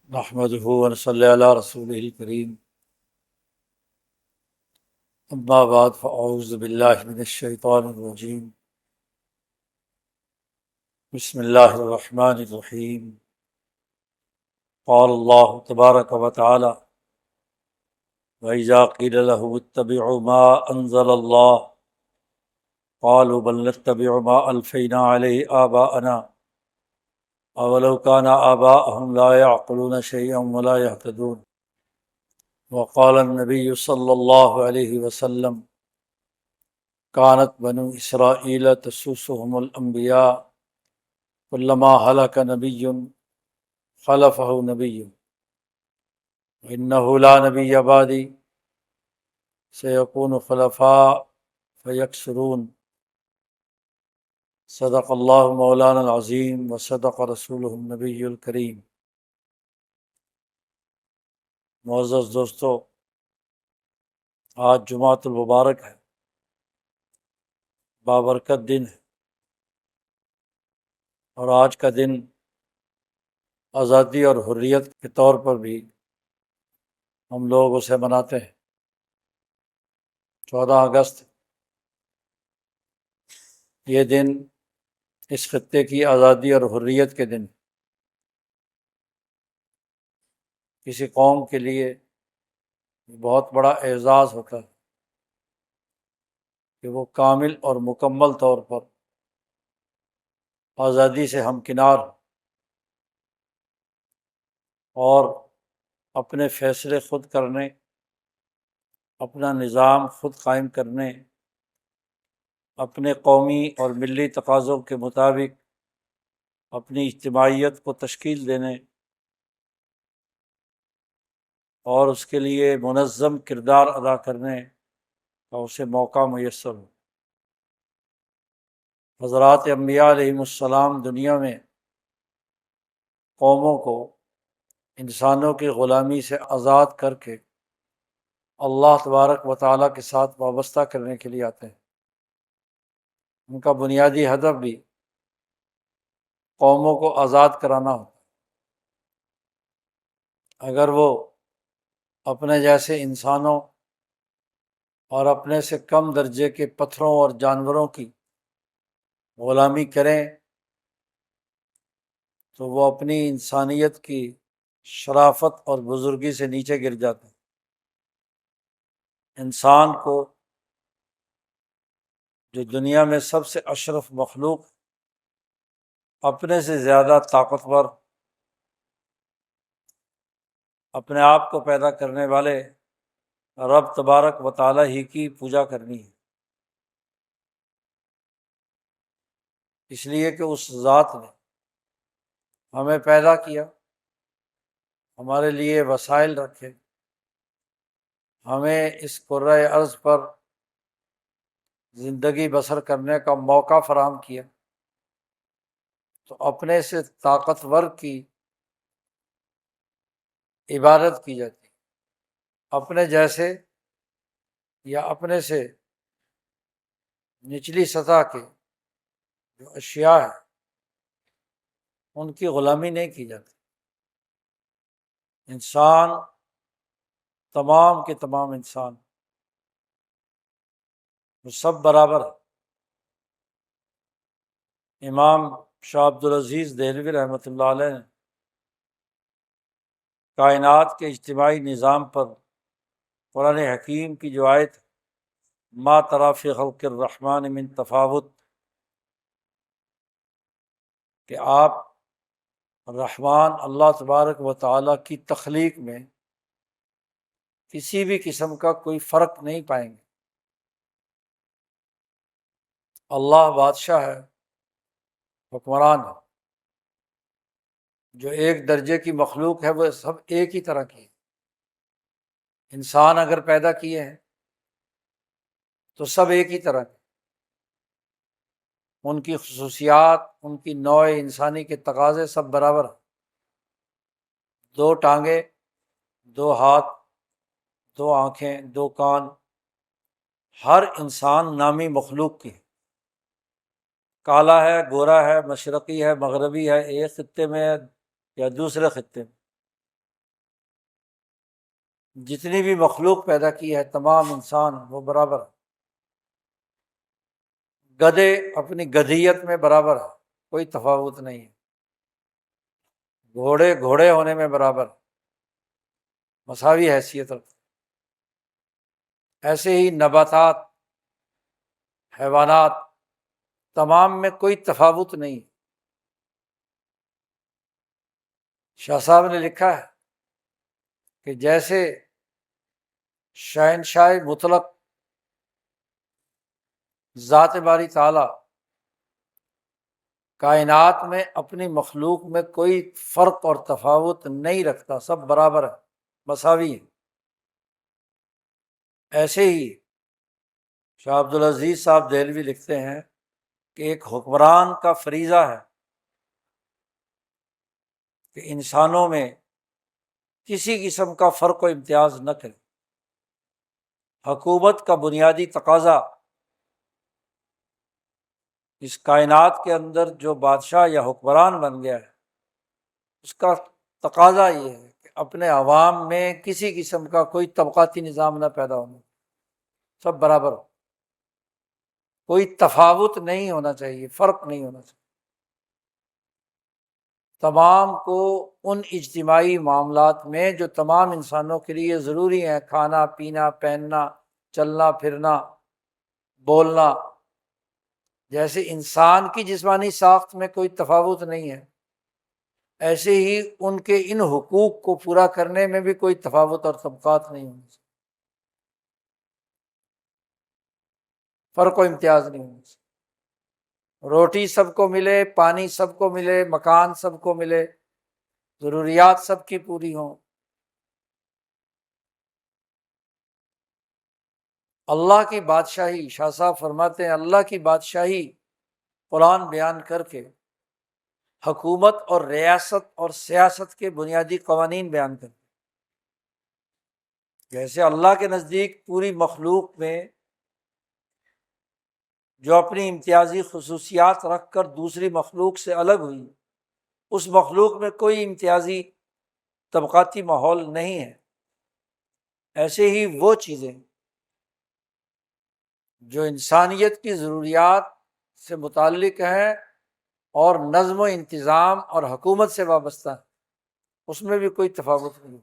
نحمده ونصلي على رسوله الكريم اما بعد فاعوذ باللہ من الشیطان الرجیم بسم اللہ الرحمن الرحیم قال اللہ تبارک وتعالی وإذا قیل لهم اتبعوا ما انزل اللہ قالوا بل نتبع ما الفینا علیہ آباءنا اولو كان آباءهم لا يعقلون شيئا ولا يهتدون وقال النبي صلى الله عليه وسلم كانت بنو إسرائيل تسوسهم الأنبياء كلما هلك نبي خلفه نبي وإنه لا نبي بعدي سيكون خلفاء فيكثرون صدق الله مولانا العظيم وصدق رسوله النبي الكريم۔ معزز دوستو، آج جمعۃ المبارک ہے، بابرکت دن ہے، اور آج کا دن آزادی اور حریت کے طور پر بھی ہم لوگ اسے مناتے ہیں۔ 14 اگست یہ دن اس خطے کی آزادی اور حریت کے دن، کسی قوم کے لیے بہت بڑا اعزاز ہوتا ہے کہ وہ کامل اور مکمل طور پر آزادی سے ہمکنار اور اپنے فیصلے خود کرنے، اپنا نظام خود قائم کرنے، اپنے قومی اور ملی تقاضوں کے مطابق اپنی اجتماعیت کو تشکیل دینے اور اس کے لیے منظم کردار ادا کرنے کا اسے موقع میسر ہو۔ حضرات انبیاء علیہم السلام دنیا میں قوموں کو انسانوں کی غلامی سے آزاد کر کے اللہ تبارک و تعالیٰ کے ساتھ وابستہ کرنے کے لیے آتے ہیں۔ ان کا بنیادی ہدف بھی قوموں کو آزاد کرانا ہوتا ہے۔ اگر وہ اپنے جیسے انسانوں اور اپنے سے کم درجے کے پتھروں اور جانوروں کی غلامی کریں تو وہ اپنی انسانیت کی شرافت اور بزرگی سے نیچے گر جاتے ہیں۔ انسان کو، جو دنیا میں سب سے اشرف مخلوق، اپنے سے زیادہ طاقتور، اپنے آپ کو پیدا کرنے والے رب تبارک و تعالیٰ ہی کی پوجا کرنی ہے، اس لیے کہ اس ذات نے ہمیں پیدا کیا، ہمارے لیے وسائل رکھے، ہمیں اس کرۂ ارض پر زندگی بسر کرنے کا موقع فراہم کیا، تو اپنے سے طاقتور کی عبادت کی جاتی ہے۔ اپنے جیسے یا اپنے سے نچلی سطح کے جو اشیاء ہیں ان کی غلامی نہیں کی جاتی۔ انسان، تمام کے تمام انسان، وہ سب برابر ہے۔ امام شاہ عبدالعزیز دہلوی رحمۃ اللہ علیہ نے کائنات کے اجتماعی نظام پر قرآن حکیم کی جو آیت ما تری فی خلق الرحمن من تفاوت، کہ آپ رحمان اللہ تبارک و تعالیٰ کی تخلیق میں کسی بھی قسم کا کوئی فرق نہیں پائیں گے۔ اللہ بادشاہ ہے، حکمران ہے، جو ایک درجے کی مخلوق ہے وہ سب ایک ہی طرح کی ہے۔ انسان اگر پیدا کیے ہیں تو سب ایک ہی طرح کے، ان کی خصوصیات، ان کی نوع انسانی کے تقاضے سب برابر ہیں۔ 2 ٹانگیں، 2 ہاتھ، 2 آنکھیں، 2 کان، ہر انسان نامی مخلوق کی ہے۔ کالا ہے، گورا ہے، مشرقی ہے، مغربی ہے، ایک خطے میں ہے یا دوسرے خطے میں، جتنی بھی مخلوق پیدا کی ہے تمام انسان وہ برابر ہے، گدھے اپنی گدھیت میں برابر ہے، کوئی تفاوت نہیں ہے، گھوڑے گھوڑے ہونے میں برابر، مساوی حیثیت رکھتے، ایسے ہی نباتات، حیوانات، تمام میں کوئی تفاوت نہیں۔ شاہ صاحب نے لکھا ہے کہ جیسے شہنشاہ مطلق ذات باری تعالی کائنات میں اپنی مخلوق میں کوئی فرق اور تفاوت نہیں رکھتا، سب برابر ہے، مساوی ہے، ایسے ہی شاہ عبدالعزیز صاحب دہلوی لکھتے ہیں کہ ایک حکمران کا فریضہ ہے کہ انسانوں میں کسی قسم کا فرق و امتیاز نہ کرے۔ حکومت کا بنیادی تقاضا، اس کائنات کے اندر جو بادشاہ یا حکمران بن گیا ہے، اس کا تقاضا یہ ہے کہ اپنے عوام میں کسی قسم کا کوئی طبقاتی نظام نہ پیدا ہونا، سب برابر ہو، کوئی تفاوت نہیں ہونا چاہیے، فرق نہیں ہونا چاہیے، تمام کو ان اجتماعی معاملات میں جو تمام انسانوں کے لیے ضروری ہیں، کھانا پینا، پہننا، چلنا پھرنا، بولنا، جیسے انسان کی جسمانی ساخت میں کوئی تفاوت نہیں ہے، ایسے ہی ان کے ان حقوق کو پورا کرنے میں بھی کوئی تفاوت اور طبقات نہیں ہونا چاہیے، فرق و امتیاز نہیں ہونا چاہیے، روٹی سب کو ملے، پانی سب کو ملے، مکان سب کو ملے، ضروریات سب کی پوری ہوں۔ اللہ کی بادشاہی، شاہ صاحب فرماتے ہیں اللہ کی بادشاہی قرآن بیان کر کے حکومت اور ریاست اور سیاست کے بنیادی قوانین بیان کرتے، جیسے اللہ کے نزدیک پوری مخلوق میں جو اپنی امتیازی خصوصیات رکھ کر دوسری مخلوق سے الگ ہوئی، اس مخلوق میں کوئی امتیازی طبقاتی ماحول نہیں ہے، ایسے ہی وہ چیزیں جو انسانیت کی ضروریات سے متعلق ہیں اور نظم و انتظام اور حکومت سے وابستہ ہیں، اس میں بھی کوئی تفاوت نہیں۔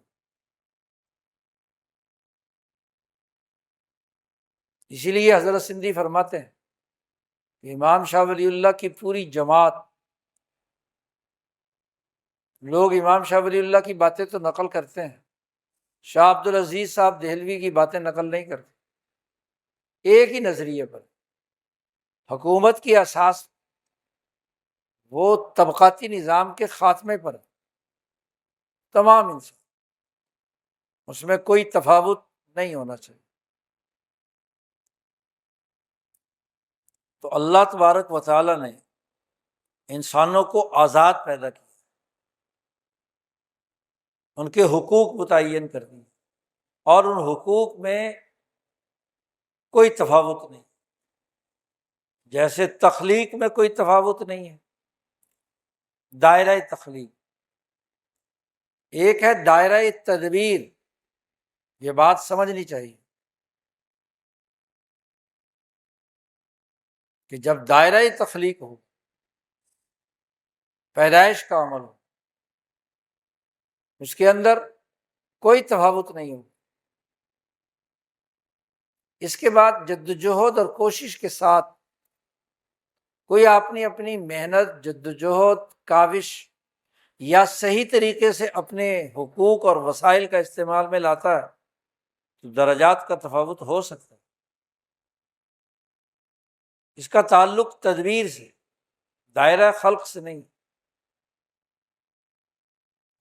اسی لیے حضرت سندھی فرماتے ہیں کہ امام شاہ ولی اللہ کی پوری جماعت، لوگ امام شاہ ولی اللہ کی باتیں تو نقل کرتے ہیں، شاہ عبدالعزیز صاحب دہلوی کی باتیں نقل نہیں کرتے، ایک ہی نظریے پر حکومت کی اساس وہ طبقاتی نظام کے خاتمے پر ہے، تمام انسان، اس میں کوئی تفاوت نہیں ہونا چاہیے۔ تو اللہ تبارک و تعالیٰ نے انسانوں کو آزاد پیدا کیا، ان کے حقوق متعین کر دیے، اور ان حقوق میں کوئی تفاوت نہیں، جیسے تخلیق میں کوئی تفاوت نہیں ہے، دائرہ تخلیق ایک ہے، دائرہ تدبیر، یہ بات سمجھنی چاہیے کہ جب دائرہ تخلیق ہو، پیدائش کا عمل ہو، اس کے اندر کوئی تفاوت نہیں ہو، اس کے بعد جدوجہد اور کوشش کے ساتھ کوئی اپنی اپنی محنت، جدوجہد، کاوش یا صحیح طریقے سے اپنے حقوق اور وسائل کا استعمال میں لاتا ہے تو درجات کا تفاوت ہو سکتا ہے، اس کا تعلق تدبیر سے، دائرہ خلق سے نہیں۔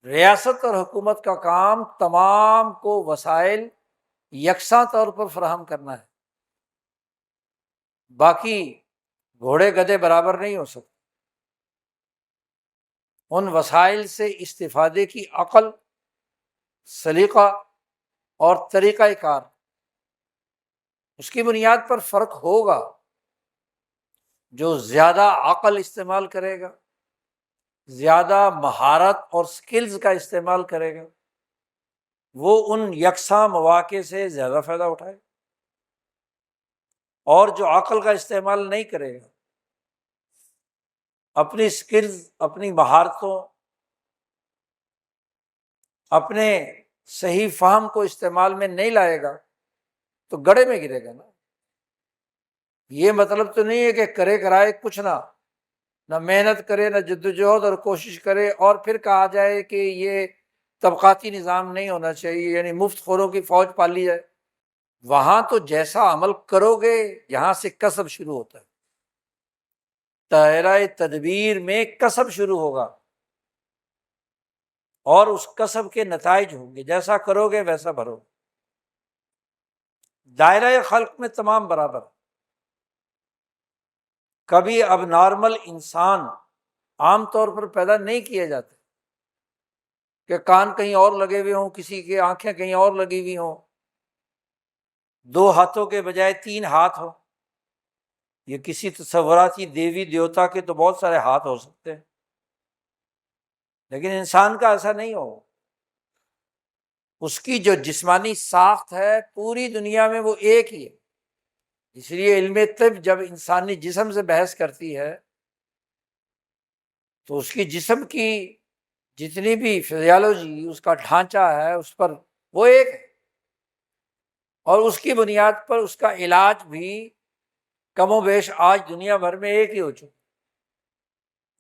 ریاست اور حکومت کا کام تمام کو وسائل یکساں طور پر فراہم کرنا ہے، باقی گھوڑے گدھے برابر نہیں ہو سکتے، ان وسائل سے استفادے کی عقل، سلیقہ اور طریقہ کار، اس کی بنیاد پر فرق ہوگا۔ جو زیادہ عقل استعمال کرے گا، زیادہ مہارت اور سکلز کا استعمال کرے گا، وہ ان یکساں مواقع سے زیادہ فائدہ اٹھائے، اور جو عقل کا استعمال نہیں کرے گا، اپنی سکلز، اپنی مہارتوں، اپنے صحیح فہم کو استعمال میں نہیں لائے گا تو گڑھے میں گرے گا نا۔ یہ مطلب تو نہیں ہے کہ کرے کرائے کچھ نہ محنت کرے، نہ جدوجہد اور کوشش کرے، اور پھر کہا جائے کہ یہ طبقاتی نظام نہیں ہونا چاہیے، یعنی مفت خوروں کی فوج پالی جائے۔ وہاں تو جیسا عمل کرو گے، یہاں سے کسب شروع ہوتا ہے، دائرہ تدبیر میں کسب شروع ہوگا، اور اس کسب کے نتائج ہوں گے، جیسا کرو گے ویسا بھرو گے۔ دائرہ خلق میں تمام برابر۔ کبھی اب نارمل انسان عام طور پر پیدا نہیں کیے جاتے کہ کان کہیں اور لگے ہوئے ہوں، کسی کی آنکھیں کہیں اور لگی ہوئی ہوں، 2 ہاتھوں کے بجائے 3 ہاتھ ہو۔ یہ کسی تصوراتی دیوی دیوتا کے تو بہت سارے ہاتھ ہو سکتے ہیں، لیکن انسان کا ایسا نہیں ہو۔ اس کی جو جسمانی ساخت ہے پوری دنیا میں وہ ایک ہی ہے۔ اس لیے علم طب جب انسانی جسم سے بحث کرتی ہے تو اس کی جسم کی جتنی بھی فزیالوجی، اس کا ڈھانچہ ہے، اس پر وہ ایک ہے، اور اس کی بنیاد پر اس کا علاج بھی کم و بیش آج دنیا بھر میں ایک ہی ہو چکا۔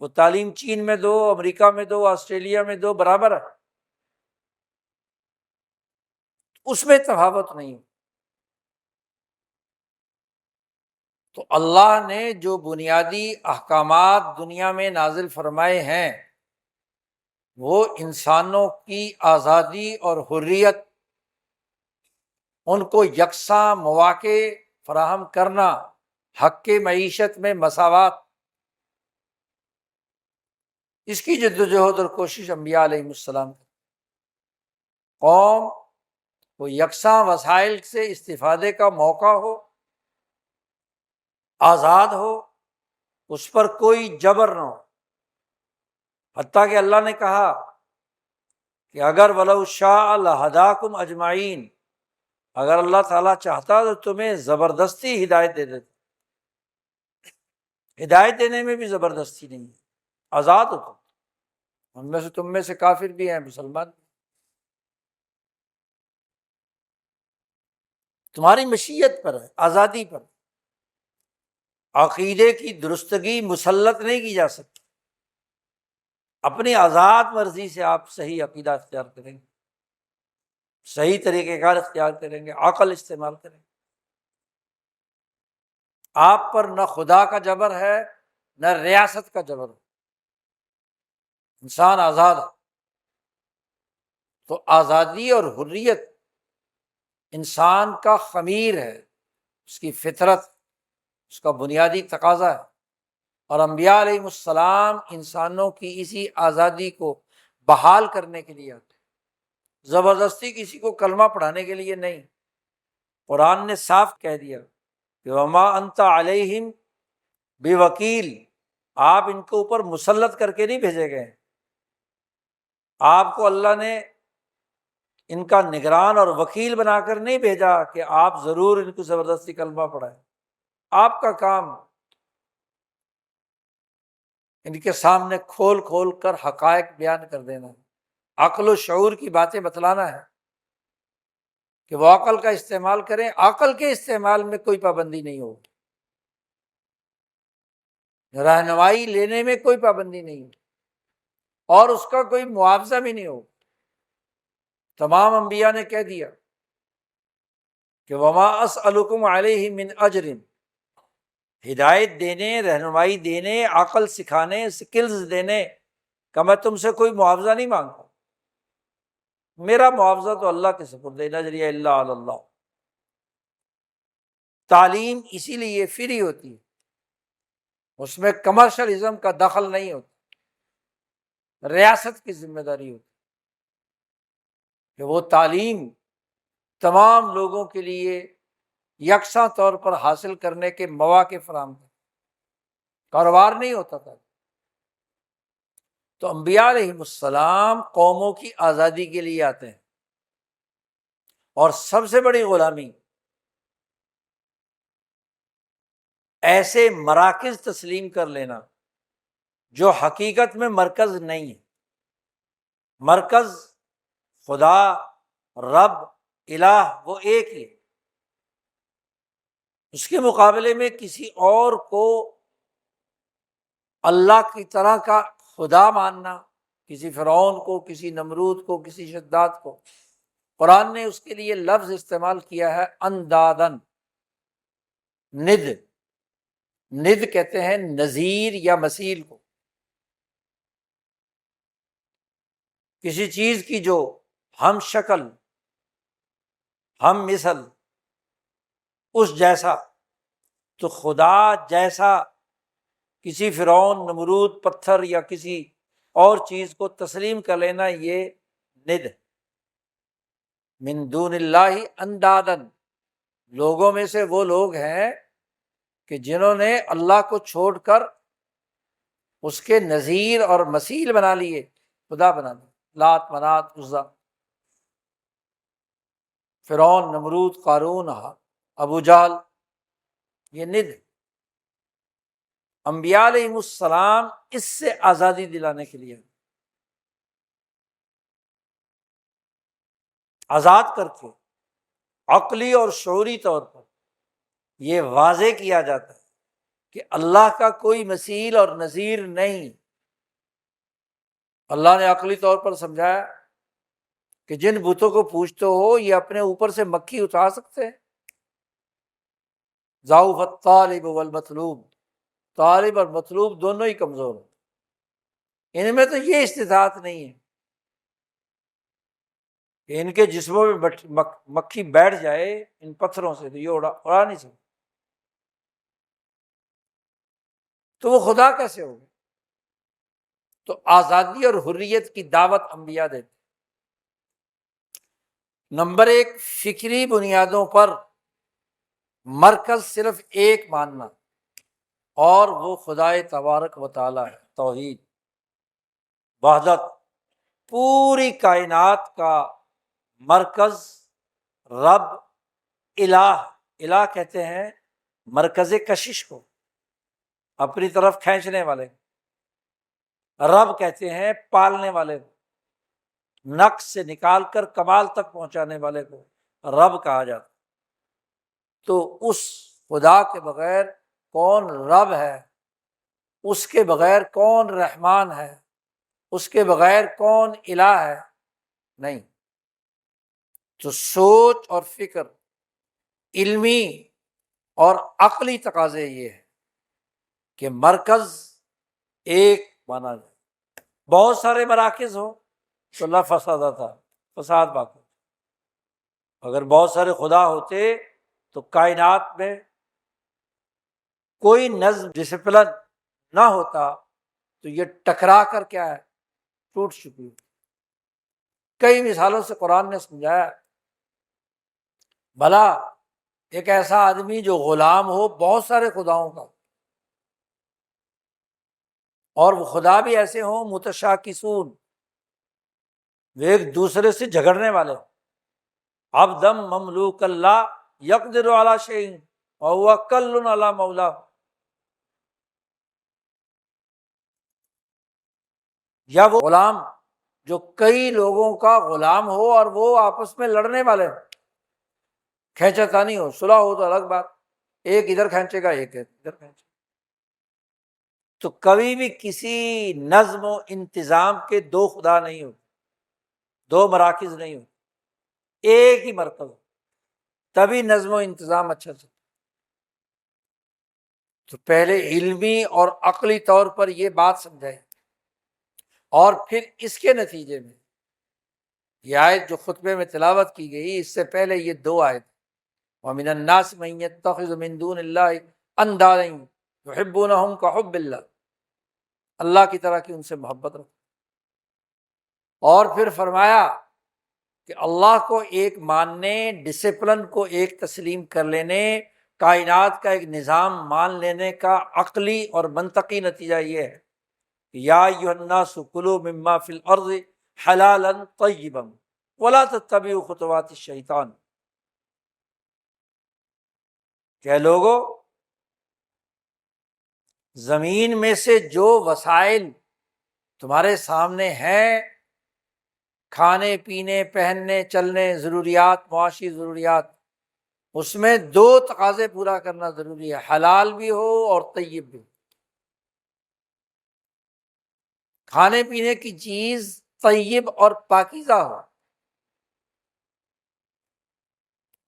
وہ تعلیم چین میں 2، امریکہ میں 2، آسٹریلیا میں 2 برابر ہے، اس میں تفاوت نہیں۔ تو اللہ نے جو بنیادی احکامات دنیا میں نازل فرمائے ہیں، وہ انسانوں کی آزادی اور حریت، ان کو یکساں مواقع فراہم کرنا، حق کی معیشت میں مساوات، اس کی جدوجہد اور کوشش انبیاء علیہ السلام کی۔ قوم کو یکساں وسائل سے استفادے کا موقع ہو، آزاد ہو، اس پر کوئی جبر نہ ہو۔ حتیٰ کہ اللہ نے کہا کہ اگر وَلَوْ شَاءَ لَهَدَاكُمْ اجمعین، اگر اللہ تعالیٰ چاہتا تو تمہیں زبردستی ہدایت دے دیتا۔ ہدایت دینے میں بھی زبردستی نہیں ہے، آزاد ہو ان میں سے، تم میں سے کافر بھی ہیں، مسلمان بھی۔ تمہاری مشیت پر ہے، آزادی پر۔ عقیدے کی درستگی مسلط نہیں کی جا سکتی، اپنی آزاد مرضی سے آپ صحیح عقیدہ اختیار کریں گے، صحیح طریقہ کار اختیار کریں گے، عقل استعمال کریں گے۔ آپ پر نہ خدا کا جبر ہے، نہ ریاست کا جبر ہے، انسان آزاد ہے۔ تو آزادی اور حریت انسان کا خمیر ہے، اس کی فطرت، اس کا بنیادی تقاضا ہے، اور انبیاء علیہ السلام انسانوں کی اسی آزادی کو بحال کرنے کے لیے آتے ہیں، زبردستی کسی کو کلمہ پڑھانے کے لیے نہیں۔ قرآن نے صاف کہہ دیا کہ وما انت علیہم بوکیل، آپ ان کے اوپر مسلط کر کے نہیں بھیجے گئے، آپ کو اللہ نے ان کا نگران اور وکیل بنا کر نہیں بھیجا کہ آپ ضرور ان کو زبردستی کلمہ پڑھائیں۔ آپ کا کام ان کے سامنے کھول کھول کر حقائق بیان کر دینا، عقل و شعور کی باتیں بتلانا ہے کہ وہ عقل کا استعمال کریں۔ عقل کے استعمال میں کوئی پابندی نہیں ہوگی، رہنمائی لینے میں کوئی پابندی نہیں ہوگی، اور اس کا کوئی معاوضہ بھی نہیں ہوگا۔ تمام انبیاء نے کہہ دیا کہ وما اسألکم علیہ من اجر، ہدایت دینے، رہنمائی دینے، عقل سکھانے، سکلز دینے کا میں تم سے کوئی معاوضہ نہیں مانگتا، میرا معاوضہ تو اللہ کے سپرد ہے، ان اجریہ الا علی اللہ۔ تعلیم اسی لیے فری ہوتی ہے، اس میں کمرشلزم کا دخل نہیں ہوتا، ریاست کی ذمہ داری ہوتی کہ وہ تعلیم تمام لوگوں کے لیے یکساں طور پر حاصل کرنے کے مواقع فراہم کرے، کاروبار نہیں ہوتا تھا۔ تو انبیاء علیہ السلام قوموں کی آزادی کے لیے آتے ہیں، اور سب سے بڑی غلامی ایسے مراکز تسلیم کر لینا جو حقیقت میں مرکز نہیں ہے۔ مرکز خدا، رب، الہ وہ ایک ہی ہے، اس کے مقابلے میں کسی اور کو اللہ کی طرح کا خدا ماننا، کسی فرعون کو، کسی نمرود کو، کسی شداد کو، قرآن نے اس کے لیے لفظ استعمال کیا ہے اندادن، ند۔ ند کہتے ہیں نظیر یا مثیل کو، کسی چیز کی جو ہم شکل، ہم مثل، اس جیسا۔ تو خدا جیسا کسی فرعون، نمرود، پتھر یا کسی اور چیز کو تسلیم کر لینا، یہ ند۔ من دون اللہ اندادن، لوگوں میں سے وہ لوگ ہیں کہ جنہوں نے اللہ کو چھوڑ کر اس کے نظیر اور مثیل بنا لیے، خدا بنا لیے، لات، منات، عزا۔ فرعون، نمرود، قارون، ابو جہل، یہ ند۔ انبیاء علیہ السلام اس سے آزادی دلانے کے لیے آزاد کر کے عقلی اور شعوری طور پر یہ واضح کیا جاتا ہے کہ اللہ کا کوئی مثیل اور نظیر نہیں۔ اللہ نے عقلی طور پر سمجھایا کہ جن بتوں کو پوجتے ہو یہ اپنے اوپر سے مکھی اٹھا سکتے ہیں۔ ضعف الطالب والمطلوب، طالب اور مطلوب دونوں ہی کمزور ہیں، ان میں تو یہ استطاعت نہیں ہے کہ ان کے جسموں میں مکھی بیٹھ جائے ان پتھروں سے، تو یہ اڑا نہیں سکتے، تو وہ خدا کیسے ہوگا؟ تو آزادی اور حریت کی دعوت انبیاء دیتے۔ نمبر ایک، فکری بنیادوں پر مرکز صرف ایک ماننا، اور وہ خدائے تبارک و تعالی ہے، توحید، وحدت۔ پوری کائنات کا مرکز رب، الہ۔ الہ کہتے ہیں مرکز کشش کو، اپنی طرف کھینچنے والے۔ رب کہتے ہیں پالنے والے کو، نقص سے نکال کر کمال تک پہنچانے والے کو رب کہا جاتا۔ تو اس خدا کے بغیر کون رب ہے، اس کے بغیر کون رحمان ہے، اس کے بغیر کون الہ ہے؟ نہیں۔ تو سوچ اور فکر، علمی اور عقلی تقاضے یہ ہے کہ مرکز ایک مانا جائے۔ بہت سارے مراکز ہوں تو لا فساد تھا، فساد باقی۔ اگر بہت سارے خدا ہوتے تو کائنات میں کوئی نظم، ڈسپلن نہ ہوتا، تو یہ ٹکرا کر کیا ہے، ٹوٹ چکی۔ کئی مثالوں سے قرآن نے سمجھایا۔ بھلا ایک ایسا آدمی جو غلام ہو بہت سارے خداؤں کا، اور وہ خدا بھی ایسے ہوں متشاکسون، وہ ایک دوسرے سے جھگڑنے والے ہوں۔ عبدم مملوک اللہ یقدر علی شیء وہو کل علی مولا، یا وہ غلام جو کئی لوگوں کا غلام ہو اور وہ آپس میں لڑنے والے ہوں، کھینچا تانی ہو، صلح ہو تو الگ بات، ایک ادھر کھینچے گا، ایک ادھر کھینچے گا۔ تو کبھی بھی کسی نظم و انتظام کے دو خدا نہیں ہوتے، دو مراکز نہیں ہوتے، ایک ہی مرکز ہو، تبھی نظم و انتظام اچھا چلتا۔ تو پہلے علمی اور عقلی طور پر یہ بات سمجھائی، اور پھر اس کے نتیجے میں یہ آیت جو خطبے میں تلاوت کی گئی، اس سے پہلے یہ دو آیت، وَمِنَ النَّاسِ مَن يَتَّخِذُ مِن دُونِ اللَّهِ أَندَادًا يُحِبُّونَهُمْ كَحُبِّ اللَّهِ، اللہ کی طرح کی ان سے محبت رکھو۔ اور پھر فرمایا کہ اللہ کو ایک ماننے، ڈسپلن کو ایک تسلیم کر لینے، کائنات کا ایک نظام مان لینے کا عقلی اور منطقی نتیجہ یہ ہے کہ یا ایھا الناس کلوا مما فی الارض حلالا طیبا ولا تتبعوا خطوات الشیطان کہ لوگوں، زمین میں سے جو وسائل تمہارے سامنے ہیں، کھانے پینے پہننے چلنے ضروریات، معاشی ضروریات، اس میں دو تقاضے پورا کرنا ضروری ہے، حلال بھی ہو اور طیب بھی ہو۔ کھانے پینے کی چیز طیب اور پاکیزہ ہو،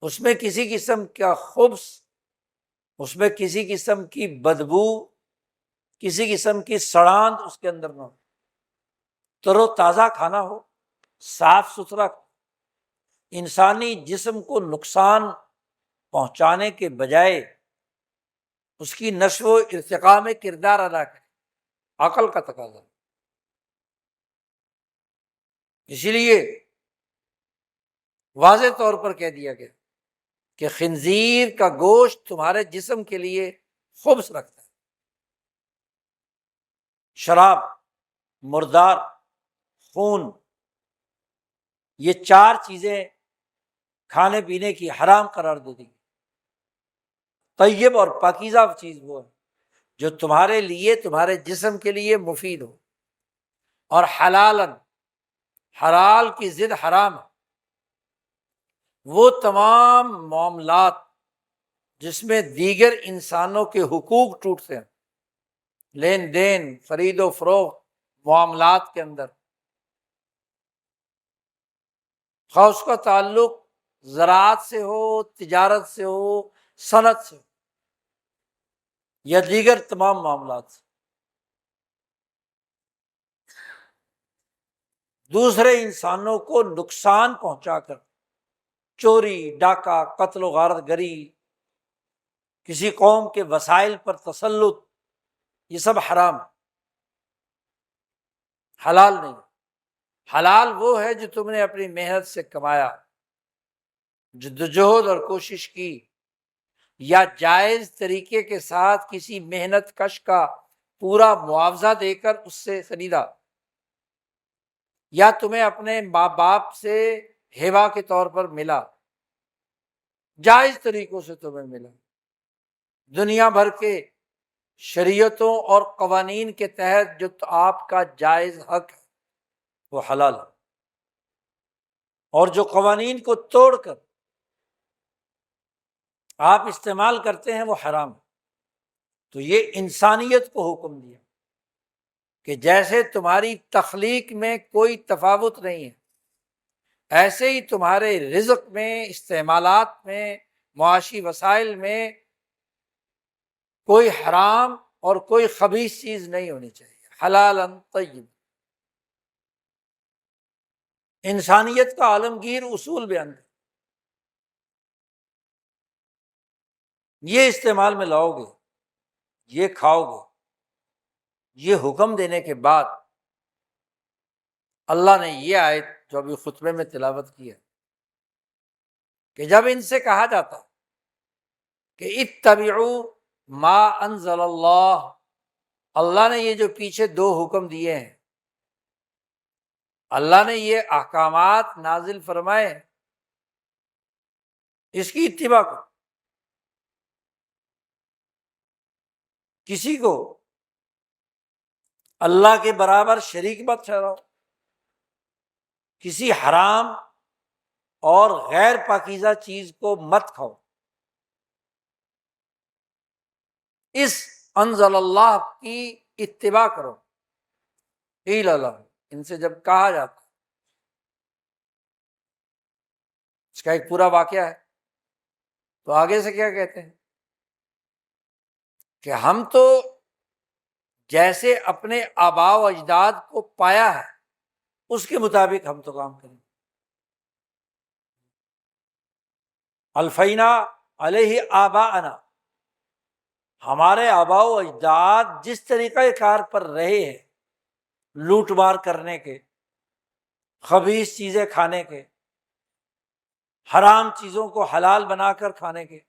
اس میں کسی قسم کا خبث، اس میں کسی قسم کی بدبو، کسی قسم کی سڑان اس کے اندر نہ ہو، تر و تازہ کھانا ہو، صاف ستھرا، انسانی جسم کو نقصان پہنچانے کے بجائے اس کی نشو و ارتقاء میں کردار ادا کرے، عقل کا تقاضا۔ اسی لیے واضح طور پر کہہ دیا گیا کہ خنزیر کا گوشت تمہارے جسم کے لیے خبث رکھتا ہے۔ شراب، مردار، خون، یہ چار چیزیں کھانے پینے کی حرام قرار دے دی۔ طیب اور پاکیزہ چیز وہ ہے جو تمہارے لیے، تمہارے جسم کے لیے مفید ہو، اور حلالن، حلال کی ضد حرام ہے، وہ تمام معاملات جس میں دیگر انسانوں کے حقوق ٹوٹتے ہیں، لین دین، خرید و فروخت، معاملات کے اندر، خواہ اس کا تعلق زراعت سے ہو، تجارت سے ہو، صنعت سے ہو، یا دیگر تمام معاملات سے، دوسرے انسانوں کو نقصان پہنچا کر چوری، ڈاکہ، قتل و غارت گری، کسی قوم کے وسائل پر تسلط، یہ سب حرام ہے، حلال نہیں۔ حلال وہ ہے جو تم نے اپنی محنت سے کمایا، جدوجہد اور کوشش کی، یا جائز طریقے کے ساتھ کسی محنت کش کا پورا معاوضہ دے کر اس سے خریدا، یا تمہیں اپنے ماں باپ سے ہیبا کے طور پر ملا، جائز طریقوں سے تمہیں ملا، دنیا بھر کے شریعتوں اور قوانین کے تحت جو آپ کا جائز حق ہے وہ حلال ہے، اور جو قوانین کو توڑ کر آپ استعمال کرتے ہیں وہ حرام ہے۔ تو یہ انسانیت کو حکم دیا کہ جیسے تمہاری تخلیق میں کوئی تفاوت نہیں ہے، ایسے ہی تمہارے رزق میں، استعمالات میں، معاشی وسائل میں کوئی حرام اور کوئی خبیث چیز نہیں ہونی چاہیے، حلال طیب۔ انسانیت کا عالمگیر اصول بیان ہے، یہ استعمال میں لاؤ گے، یہ کھاؤ گے۔ یہ حکم دینے کے بعد اللہ نے یہ آیت جو ابھی خطبے میں تلاوت کی ہے کہ جب ان سے کہا جاتا کہ اتبعوا ما انزل اللہ، اللہ نے یہ جو پیچھے دو حکم دیے ہیں، اللہ نے یہ احکامات نازل فرمائے، اس کی اتباع کرو، کسی کو اللہ کے برابر شریک مت ٹھہراؤ، کسی حرام اور غیر پاکیزہ چیز کو مت کھاؤ، اس انزل اللہ کی اتباع کرو۔ قیل لهم، ان سے جب کہا جاتا، اس کا ایک پورا واقعہ ہے، تو آگے سے کیا کہتے ہیں کہ ہم تو جیسے اپنے آباء و اجداد کو پایا ہے اس کے مطابق ہم تو کام کریں، الفینا علیہ آباءنا، ہمارے آباء و اجداد جس طریقہ کار پر رہے ہیں، لوٹ مار کرنے کے، خبیث چیزیں کھانے کے، حرام چیزوں کو حلال بنا کر کھانے کے،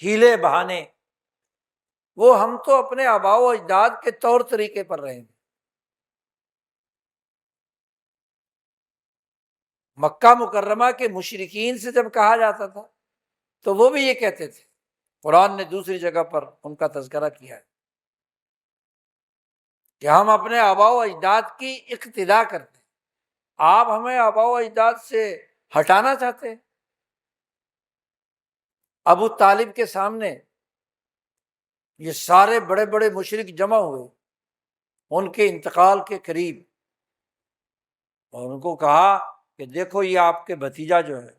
ہیلے بہانے، وہ ہم تو اپنے آباء و اجداد کے طور طریقے پر رہیں گے۔ مکہ مکرمہ کے مشرکین سے جب کہا جاتا تھا تو وہ بھی یہ کہتے تھے قرآن نے دوسری جگہ پر ان کا تذکرہ کیا ہے کہ ہم اپنے آباء و اجداد کی اقتدا کرتے ہیں، آپ ہمیں آباء و اجداد سے ہٹانا چاہتے ہیں۔ ابو طالب کے سامنے یہ سارے بڑے بڑے مشرک جمع ہوئے ان کے انتقال کے قریب، اور ان کو کہا کہ دیکھو یہ آپ کے بھتیجا جو ہے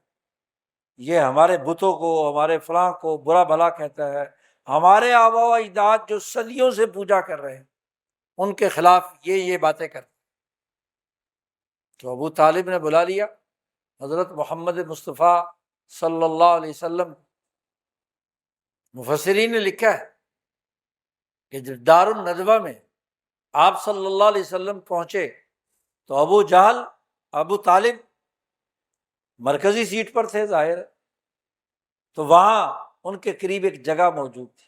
یہ ہمارے بتوں کو، ہمارے فلاں کو برا بھلا کہتا ہے، ہمارے آباء و اجداد جو صدیوں سے پوجا کر رہے ہیں ان کے خلاف یہ باتیں کرتے۔ تو ابو طالب نے بلا لیا حضرت محمد مصطفیٰ صلی اللہ علیہ وسلم۔ مفسرین نے لکھا ہے کہ جب دار الندوہ میں آپ صلی اللہ علیہ وسلم پہنچے تو ابو جہل، ابو طالب مرکزی سیٹ پر تھے ظاہر ہے، تو وہاں ان کے قریب ایک جگہ موجود تھی۔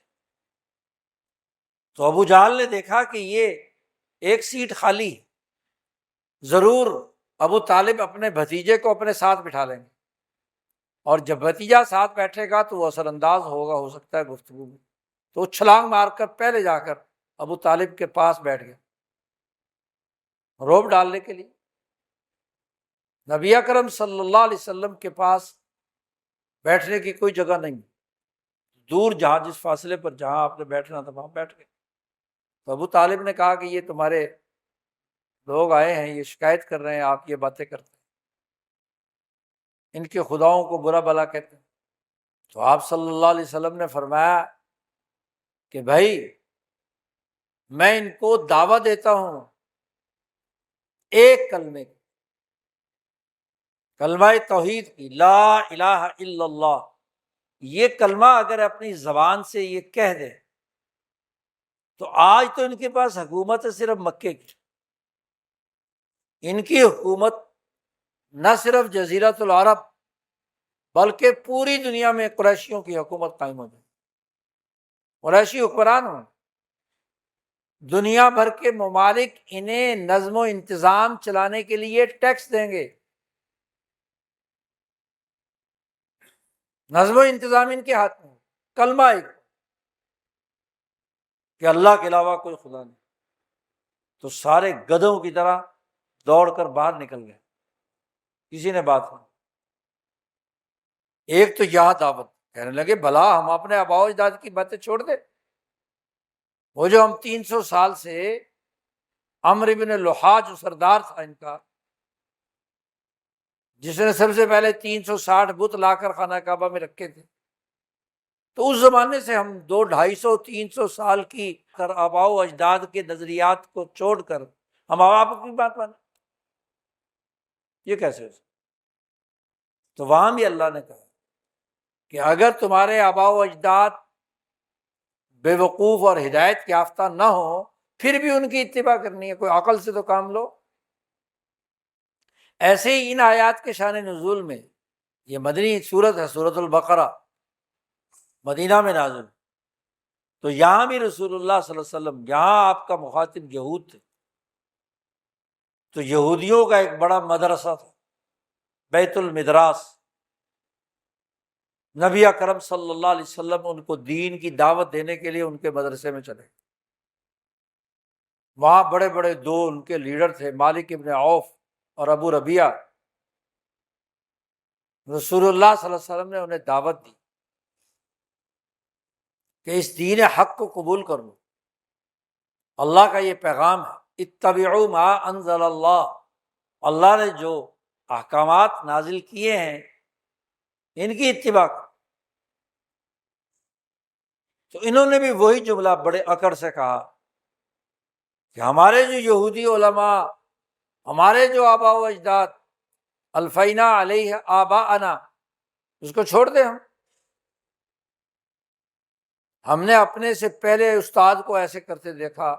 تو ابو جہل نے دیکھا کہ یہ ایک سیٹ خالی ہے، ضرور ابو طالب اپنے بھتیجے کو اپنے ساتھ بٹھا لیں گے، اور جب بھتیجا ساتھ بیٹھے گا تو وہ اثر انداز ہوگا، ہو سکتا ہے گفتگو میں، تو چھلانگ مار کر پہلے جا کر ابو طالب کے پاس بیٹھ گیا روب ڈالنے کے لیے۔ نبی اکرم صلی اللہ علیہ وسلم کے پاس بیٹھنے کی کوئی جگہ نہیں، دور جہاں جس فاصلے پر جہاں آپ نے بیٹھنا تھا وہاں بیٹھ گئے۔ تو ابو طالب نے کہا کہ یہ تمہارے لوگ آئے ہیں، یہ شکایت کر رہے ہیں آپ یہ باتیں کرتے ہیں، ان کے خداؤں کو برا بھلا کہتے ہیں۔ تو آپ صلی اللہ علیہ وسلم نے فرمایا کہ بھائی میں ان کو دعوت دیتا ہوں ایک کلمے کی، کلمہ توحید کی، لا الہ الا اللہ۔ یہ کلمہ اگر اپنی زبان سے یہ کہہ دے تو آج تو ان کے پاس حکومت ہے صرف مکے کی، ان کی حکومت نہ صرف جزیرۃ العرب بلکہ پوری دنیا میں قریشیوں کی حکومت قائم ہو جائے، قریشی حکمران ہوں، دنیا بھر کے ممالک انہیں نظم و انتظام چلانے کے لیے ٹیکس دیں گے، نظم و انتظام ان کے ہاتھ میں، کلمہ ایک کہ اللہ کے علاوہ کوئی خدا نہیں۔ تو سارے گدھوں کی طرح دوڑ کر باہر نکل گئے، کسی نے بات نہیں۔ ایک تو یہاں دعوت، کہنے لگے بھلا ہم اپنے آباء و اجداد کی باتیں چھوڑ دیں، وہ جو ہم 300 سال سے عمرو بن لحیٰ جو سردار تھا ان کا، جس نے سب سے پہلے 360 بت لا کر خانہ کعبہ میں رکھے تھے، تو اس زمانے سے ہم 200-250-300 سال کی کر آباء و اجداد کے نظریات کو چھوڑ کر ہم آپ کی بات مانیں، یہ کیسے ہو سکتا؟ تو وہاں بھی اللہ نے کہا کہ اگر تمہارے آباء و اجداد بے وقوف اور ہدایت یافتہ نہ ہو پھر بھی ان کی اتباع کرنی ہے، کوئی عقل سے تو کام لو۔ ایسے ہی ان آیات کے شان نزول میں، یہ مدنی سورت ہے، سورۃ البقرہ، مدینہ میں نازل، تو یہاں بھی رسول اللہ صلی اللہ علیہ وسلم، یہاں آپ کا مخاطب یہود تھے، تو یہودیوں کا ایک بڑا مدرسہ تھا بیت المدراس، نبی اکرم صلی اللہ علیہ وسلم ان کو دین کی دعوت دینے کے لیے ان کے مدرسے میں چلے۔ وہاں بڑے بڑے دو ان کے لیڈر تھے، مالک ابن عوف اور ابو ربیعہ۔ رسول اللہ صلی اللہ علیہ وسلم نے انہیں دعوت دی کہ اس دین حق کو قبول کر لو، اللہ کا یہ پیغام ہے، اتبعوا ما انزل اللہ، اللہ نے جو احکامات نازل کیے ہیں ان کی اتباع کرو۔ تو انہوں نے بھی وہی جملہ بڑے اکڑ سے کہا کہ ہمارے جو یہودی علماء، ہمارے جو آباء و اجداد، الفینا علیہ آباءنا، اس کو چھوڑ دیں، ہم نے اپنے سے پہلے استاد کو ایسے کرتے دیکھا،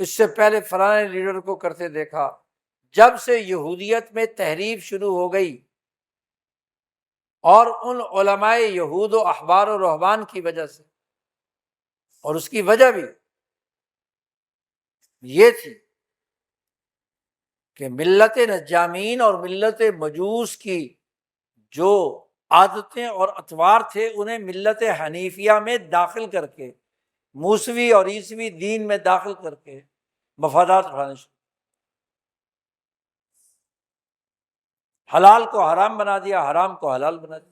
اس سے پہلے فلاں لیڈر کو کرتے دیکھا۔ جب سے یہودیت میں تحریف شروع ہو گئی اور ان علماء یہود و احبار و رہبان کی وجہ سے، اور اس کی وجہ بھی یہ تھی کہ ملت نجامین اور ملت مجوس کی جو عادتیں اور اطوار تھے انہیں ملت حنیفیہ میں داخل کر کے، موسوی اور عیسوی دین میں داخل کر کے مفادات اٹھانے شروع، حلال کو حرام بنا دیا، حرام کو حلال بنا دیا۔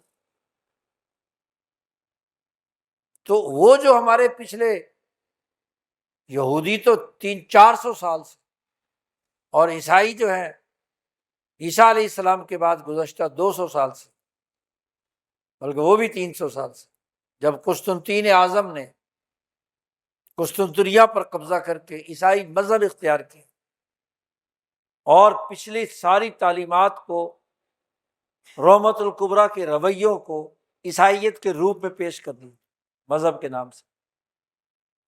تو وہ جو ہمارے پچھلے یہودی تو 300-400 سال سے، اور عیسائی جو ہیں عیسیٰ علیہ السلام کے بعد گزشتہ 200 سال سے، بلکہ وہ بھی 300 سال سے، جب قسطنطین اعظم نے قسطنطنیہ پر قبضہ کر کے عیسائی مذہب اختیار کیا اور پچھلی ساری تعلیمات کو، رومت الکبریٰ کے رویوں کو عیسائیت کے روپ میں پیش کر دی مذہب کے نام سے،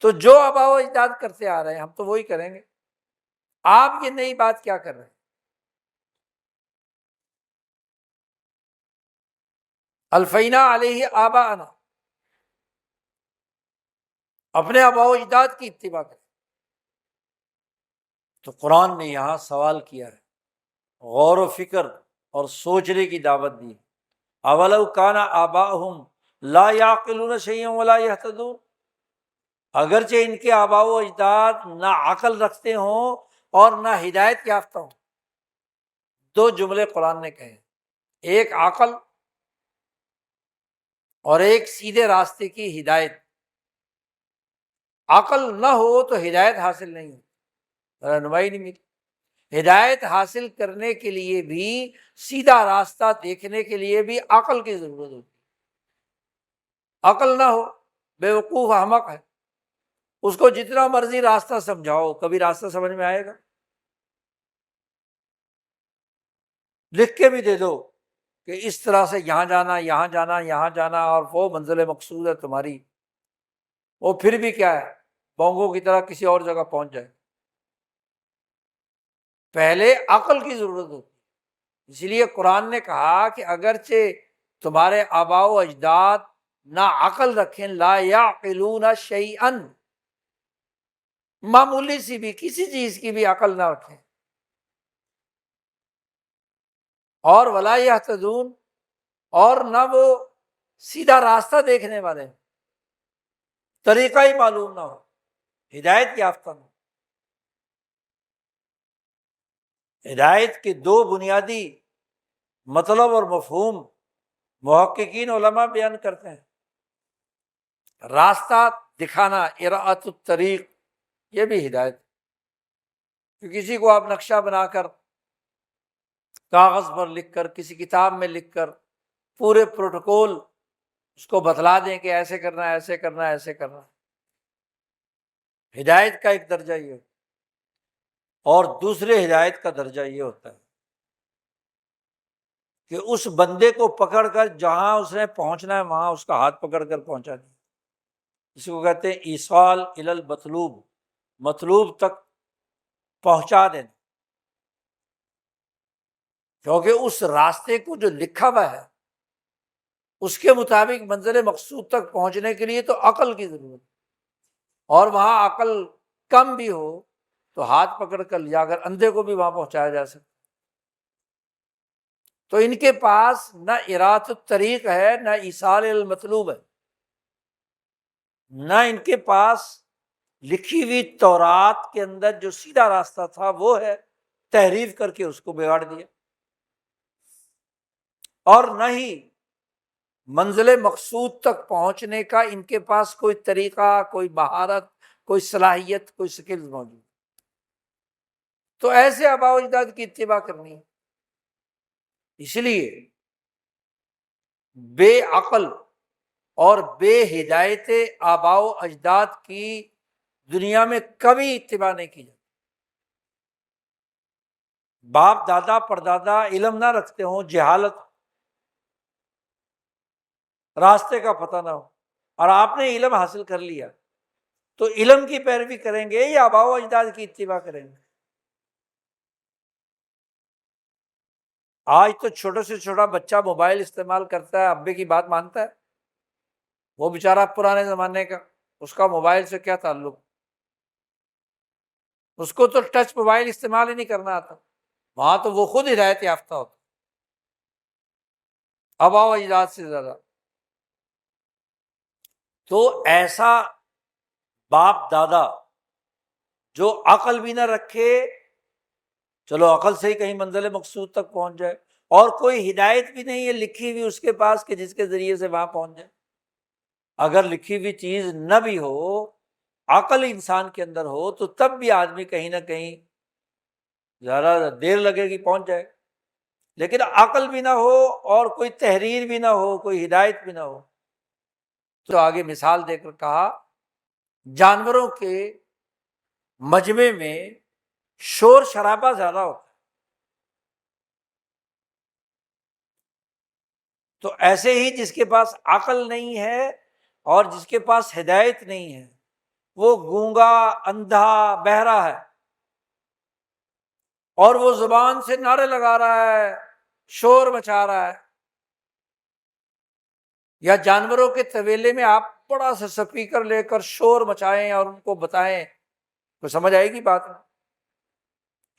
تو جو آباء و اجداد کرتے آ رہے ہیں ہم تو وہی کریں گے۔ آپ یہ نئی بات کیا کر رہے ہیں؟ الفینا علیہ آباءنا، اپنے آباء و اجداد کی اتباع کریں۔ تو قرآن نے یہاں سوال کیا ہے، غور و فکر اور سوچنے کی دعوت دی۔ اولو کان آباؤہم لا یعقلون شیئا ولا یہتدون، اگرچہ ان کے آباء و اجداد نہ عقل رکھتے ہوں اور نہ ہدایت یافتہ ہوں۔ دو جملے قرآن نے کہے، ایک عقل اور ایک سیدھے راستے کی ہدایت۔ عقل نہ ہو تو ہدایت حاصل نہیں ہوتی، رہنمائی نہیں ملتی۔ ہدایت حاصل کرنے کے لیے بھی، سیدھا راستہ دیکھنے کے لیے بھی عقل کی ضرورت ہوتی ہے۔ عقل نہ ہو، بے وقوف احمق ہے، اس کو جتنا مرضی راستہ سمجھاؤ کبھی راستہ سمجھ میں آئے گا؟ لکھ کے بھی دے دو کہ اس طرح سے یہاں جانا، یہاں جانا، یہاں جانا، اور وہ منزل مقصود ہے تمہاری، وہ پھر بھی کیا ہے، بونگوں کی طرح کسی اور جگہ پہنچ جائے۔ پہلے عقل کی ضرورت ہوتی ہے۔ اس لیے قرآن نے کہا کہ اگرچہ تمہارے آباء و اجداد نہ عقل رکھیں، لا یعقلون شیئا، معمولی سی بھی کسی چیز کی بھی عقل نہ رکھیں، اور ولا یہتدون، اور نہ وہ سیدھا راستہ دیکھنے والے، طریقہ ہی معلوم نہ ہو، ہدایت یافتہ نہ ہو۔ ہدایت کے دو بنیادی مطلب اور مفہوم محققین علماء بیان کرتے ہیں۔ راستہ دکھانا، اراءۃ الطریق، یہ بھی ہدایت۔ کہ کسی کو آپ نقشہ بنا کر، کاغذ پر لکھ کر، کسی کتاب میں لکھ کر پورے پروٹوکول اس کو بتلا دیں کہ ایسے کرنا ہے، ایسے کرنا ہے، ایسے کرنا ہے۔ ہدایت کا ایک درجہ یہ ہوتا ہے، اور دوسرے ہدایت کا درجہ یہ ہوتا ہے کہ اس بندے کو پکڑ کر جہاں اس نے پہنچنا ہے وہاں اس کا ہاتھ پکڑ کر پہنچا دیں۔ اس کو کہتے ہیں ایصال الی المطلوب، مطلوب تک پہنچا دینا۔ کیونکہ اس راستے کو جو لکھا ہوا ہے اس کے مطابق منزل مقصود تک پہنچنے کے لیے تو عقل کی ضرورت ہے، اور وہاں عقل کم بھی ہو تو ہاتھ پکڑ کر جا کر اندھے کو بھی وہاں پہنچایا جا سکتا۔ تو ان کے پاس نہ اراءۃ الطریق ہے، نہ ایصال المطلوب ہے، نہ ان کے پاس لکھی ہوئی تورات کے اندر جو سیدھا راستہ تھا وہ ہے، تحریف کر کے اس کو بگاڑ دیا، اور نہ ہی منزل مقصود تک پہنچنے کا ان کے پاس کوئی طریقہ، کوئی مہارت، کوئی صلاحیت، کوئی سکلز موجود۔ تو ایسے آباء و اجداد کی اتباع کرنی ہے۔ اس لیے بے عقل اور بے ہدایت آباء و اجداد کی دنیا میں کبھی اتباع نہیں کی جاتی۔ باپ دادا پردادا علم نہ رکھتے ہوں، جہالت، راستے کا پتہ نہ ہو، اور آپ نے علم حاصل کر لیا، تو علم کی پیروی کریں گے یا آباء و اجداد کی اتباع کریں گے؟ آج تو چھوٹے سے چھوٹا بچہ موبائل استعمال کرتا ہے، ابے کی بات مانتا ہے؟ وہ بیچارہ پرانے زمانے کا، اس کا موبائل سے کیا تعلق؟ اس کو تو ٹچ موبائل استعمال ہی نہیں کرنا آتا، وہاں تو وہ خود ہدایت یافتہ ہوتا۔ آباء و اجداد سے زیادہ۔ تو ایسا باپ دادا جو عقل بھی نہ رکھے، چلو عقل سے ہی کہیں منزل مقصود تک پہنچ جائے، اور کوئی ہدایت بھی نہیں ہے لکھی ہوئی اس کے پاس کہ جس کے ذریعے سے وہاں پہنچ جائے۔ اگر لکھی ہوئی چیز نہ بھی ہو، عقل انسان کے اندر ہو، تو تب بھی آدمی کہیں نہ کہیں زیادہ دیر لگے گی پہنچ جائے۔ لیکن عقل بھی نہ ہو اور کوئی تحریر بھی نہ ہو، کوئی ہدایت بھی نہ ہو، تو آگے مثال دے کر کہا جانوروں کے مجمع میں شور شرابہ زیادہ ہوتا ہے، تو ایسے ہی جس کے پاس عقل نہیں ہے اور جس کے پاس ہدایت نہیں ہے، وہ گونگا، اندھا، بہرا ہے، اور وہ زبان سے نعرے لگا رہا ہے، شور مچا رہا ہے۔ یا جانوروں کے طویلے میں آپ بڑا سا سپیکر لے کر شور مچائیں اور ان کو بتائیں، تو سمجھ آئے گی بات؟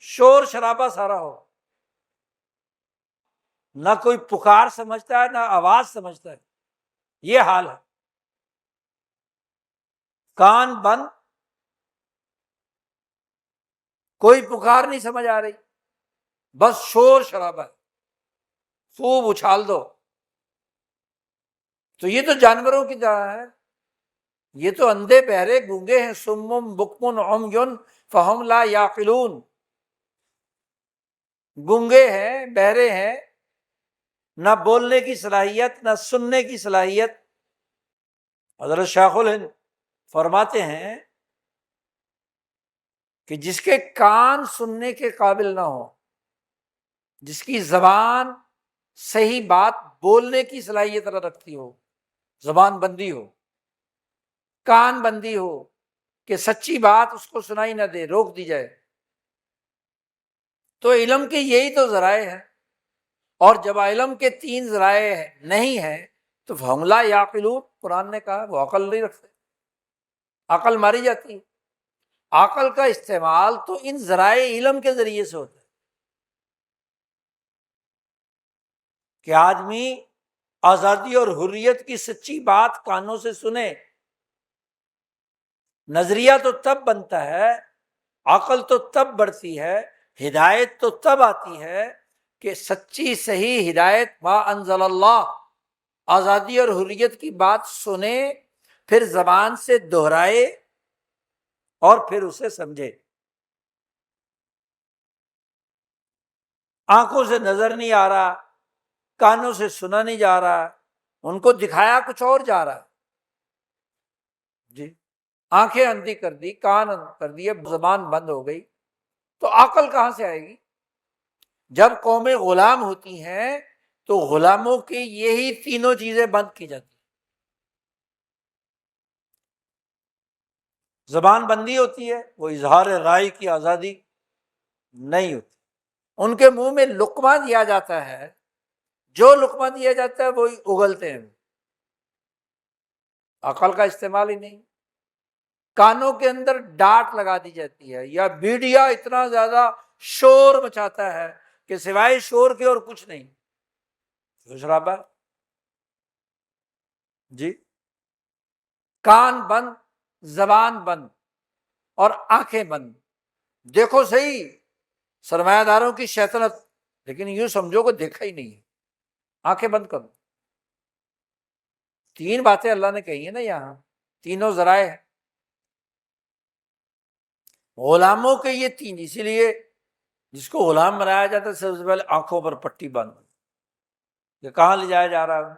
شور شرابہ سارا ہو، نہ کوئی پکار سمجھتا ہے نہ آواز سمجھتا ہے، یہ حال ہے۔ کان بند، کوئی پکار نہیں سمجھ آ رہی، بس شور شرابہ ہے، خوب اچھال دو۔ تو یہ تو جانوروں کی طرح ہے، یہ تو اندھے بہرے گونگے ہیں، سم بکم عمی فہم لا یعقلون، گونگے ہیں، بہرے ہیں، نہ بولنے کی صلاحیت نہ سننے کی صلاحیت۔ حضرت شیخ الہند فرماتے ہیں کہ جس کے کان سننے کے قابل نہ ہو، جس کی زبان صحیح بات بولنے کی صلاحیت نہ رکھتی ہو، زبان بندی ہو، کان بندی ہو کہ سچی بات اس کو سنائی نہ دے، روک دی جائے، تو علم کے یہی تو ذرائع ہیں۔ اور جب علم کے 3 ذرائع نہیں ہیں تو فہم لا یعقلون، قرآن نے کہا وہ عقل نہیں رکھتے، عقل ماری جاتی ہے۔ عقل کا استعمال تو ان ذرائع علم کے ذریعے سے ہوتا ہے کہ آدمی آزادی اور حریت کی سچی بات کانوں سے سنے۔ نظریہ تو تب بنتا ہے، عقل تو تب بڑھتی ہے، ہدایت تو تب آتی ہے کہ سچی صحیح ہدایت ما انزل اللہ، آزادی اور حریت کی بات سنے، پھر زبان سے دہرائے اور پھر اسے سمجھے۔ آنکھوں سے نظر نہیں آ رہا، کانوں سے سنا نہیں جا رہا، ان کو دکھایا کچھ اور جا رہا ہے، جی آنکھیں اندھی کر دی، کان اندھی کر دیے، زبان بند ہو گئی، تو عقل کہاں سے آئے گی؟ جب قومیں غلام ہوتی ہیں تو غلاموں کی یہی تینوں چیزیں بند کی جاتی ہیں۔ زبان بندی ہوتی ہے، وہ اظہار رائے کی آزادی نہیں ہوتی، ان کے منہ میں لقمہ دیا جاتا ہے، جو لقمہ دیا جاتا ہے وہی اگلتے ہیں، عقل کا استعمال ہی نہیں۔ کانوں کے اندر ڈانٹ لگا دی جاتی ہے، یا میڈیا اتنا زیادہ شور مچاتا ہے کہ سوائے شور کے اور کچھ نہیں، شرابہ، جی کان بند، زبان بند اور آنکھیں بند۔ دیکھو صحیح سرمایہ داروں کی شیطنت، لیکن یوں سمجھو کہ دیکھا ہی نہیں ہے، آنکھیں بند کرو۔ 3 باتیں اللہ نے کہی ہیں نا یہاں، تینوں ذرائع ہیں غلاموں کے، یہ 3، اسی لیے جس کو غلام بنایا جاتا ہے سب سے پہلے آنکھوں پر پٹی باندھ، کہ کہاں لے جایا جا رہا ہے،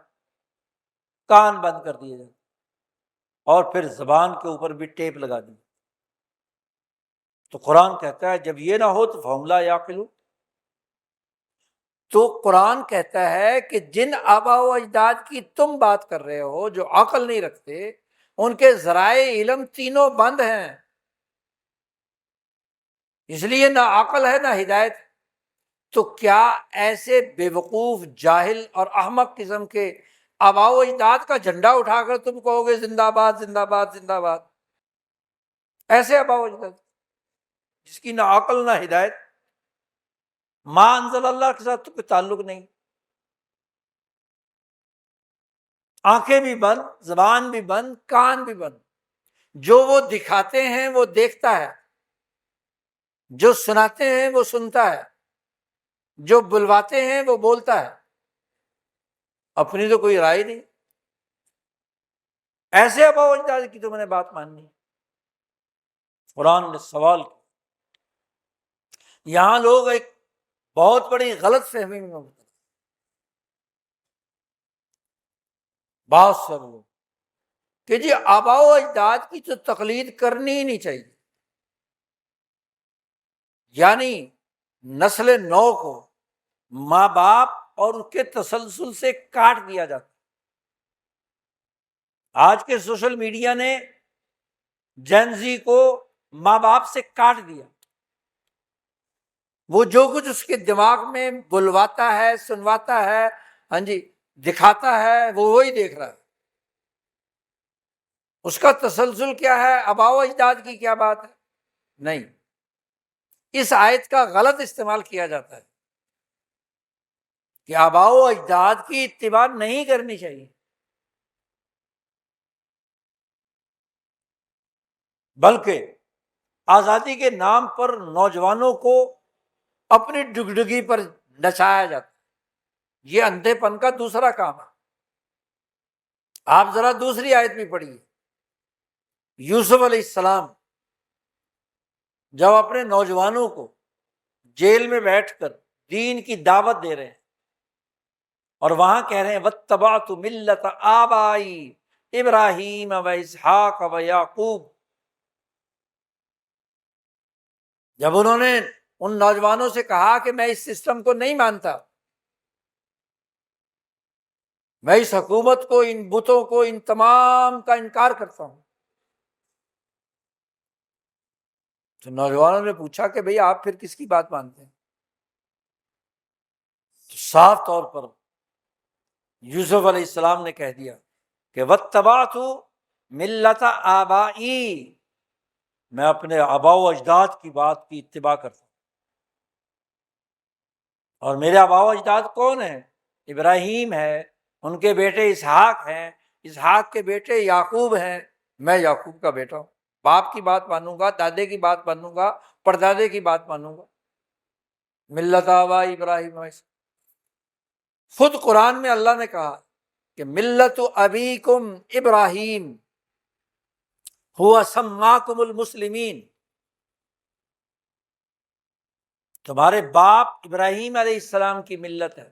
کان بند کر دیے جاتے، اور پھر زبان کے اوپر بھی ٹیپ لگا دی۔ تو قرآن کہتا ہے جب یہ نہ ہو تو فہم لا یعقلون۔ تو قرآن کہتا ہے کہ جن آباء و اجداد کی تم بات کر رہے ہو جو عقل نہیں رکھتے، ان کے ذرائع علم تینوں بند ہیں، اس لیے نہ عقل ہے نہ ہدایت۔ تو کیا ایسے بے وقوف، جاہل اور احمق قسم کے آباء و اجداد کا جھنڈا اٹھا کر تم کہو گے زندہ باد زندہ باد زندہ باد؟ ایسے آباء و اجداد جس کی نہ عقل نہ ہدایت، ما انزل اللہ کے ساتھ تو کوئی تعلق نہیں، آنکھیں بھی بند، زبان بھی بند، کان بھی بند۔ جو وہ دکھاتے ہیں وہ دیکھتا ہے، جو سناتے ہیں وہ سنتا ہے، جو بلواتے ہیں وہ بولتا ہے، اپنی تو کوئی رائے نہیں۔ ایسے آباء و اجداد کی تو میں نے بات ماننی ہے۔ قرآن نے سوال کیا۔ یہاں لوگ ایک بہت بڑی غلط فہمی میں مبتلا، بہت سے لوگ، کہ جی آباء و اجداد کی تو تقلید کرنی ہی نہیں چاہیے، یعنی نسل نو کو ماں باپ اور ان کے تسلسل سے کاٹ دیا جاتا۔ آج کے سوشل میڈیا نے جینزی کو ماں باپ سے کاٹ دیا۔ وہ جو کچھ اس کے دماغ میں بلواتا ہے، سنواتا ہے، ہاں جی، دکھاتا ہے، وہ وہی دیکھ رہا ہے۔ اس کا تسلسل کیا ہے؟ آباء و اجداد کی کیا بات ہے؟ نہیں، اس آیت کا غلط استعمال کیا جاتا ہے کہ آباء و اجداد کی اتباع نہیں کرنی چاہیے، بلکہ آزادی کے نام پر نوجوانوں کو اپنی ڈگڈگی پر نچایا جاتا ہے۔ یہ اندھے پن کا دوسرا کام ہے۔ آپ ذرا دوسری آیت بھی پڑھیے۔ یوسف علیہ السلام جب اپنے نوجوانوں کو جیل میں بیٹھ کر دین کی دعوت دے رہے ہیں اور وہاں کہہ رہے ہیں واتبعت ملت آبائی ابراہیم و اسحاق و یعقوب، جب انہوں نے ان نوجوانوں سے کہا کہ میں اس سسٹم کو نہیں مانتا، میں اس حکومت کو، ان بتوں کو، ان تمام کا انکار کرتا ہوں، تو نوجوانوں نے پوچھا کہ بھئی آپ پھر کس کی بات مانتے ہیں؟ تو صاف طور پر یوسف علیہ السلام نے کہہ دیا کہ واتبعت ملت آبائی، میں اپنے آباء و اجداد کی بات کی اتباع کرتا ہوں۔ اور میرے آباء و اجداد کون ہیں؟ ابراہیم ہے، ان کے بیٹے اسحاق ہیں، اسحاق کے بیٹے یعقوب ہیں، میں یعقوب کا بیٹا ہوں۔ باپ کی بات مانوں گا، دادے کی بات مانوں گا، پردادے کی بات مانوں گا۔ ملت آبائی ابراہیم و اسحاق۔ خود قرآن میں اللہ نے کہا کہ ملت ابیکم ابراہیم ہوا سماکم المسلمین، تمہارے باپ ابراہیم علیہ السلام کی ملت ہے۔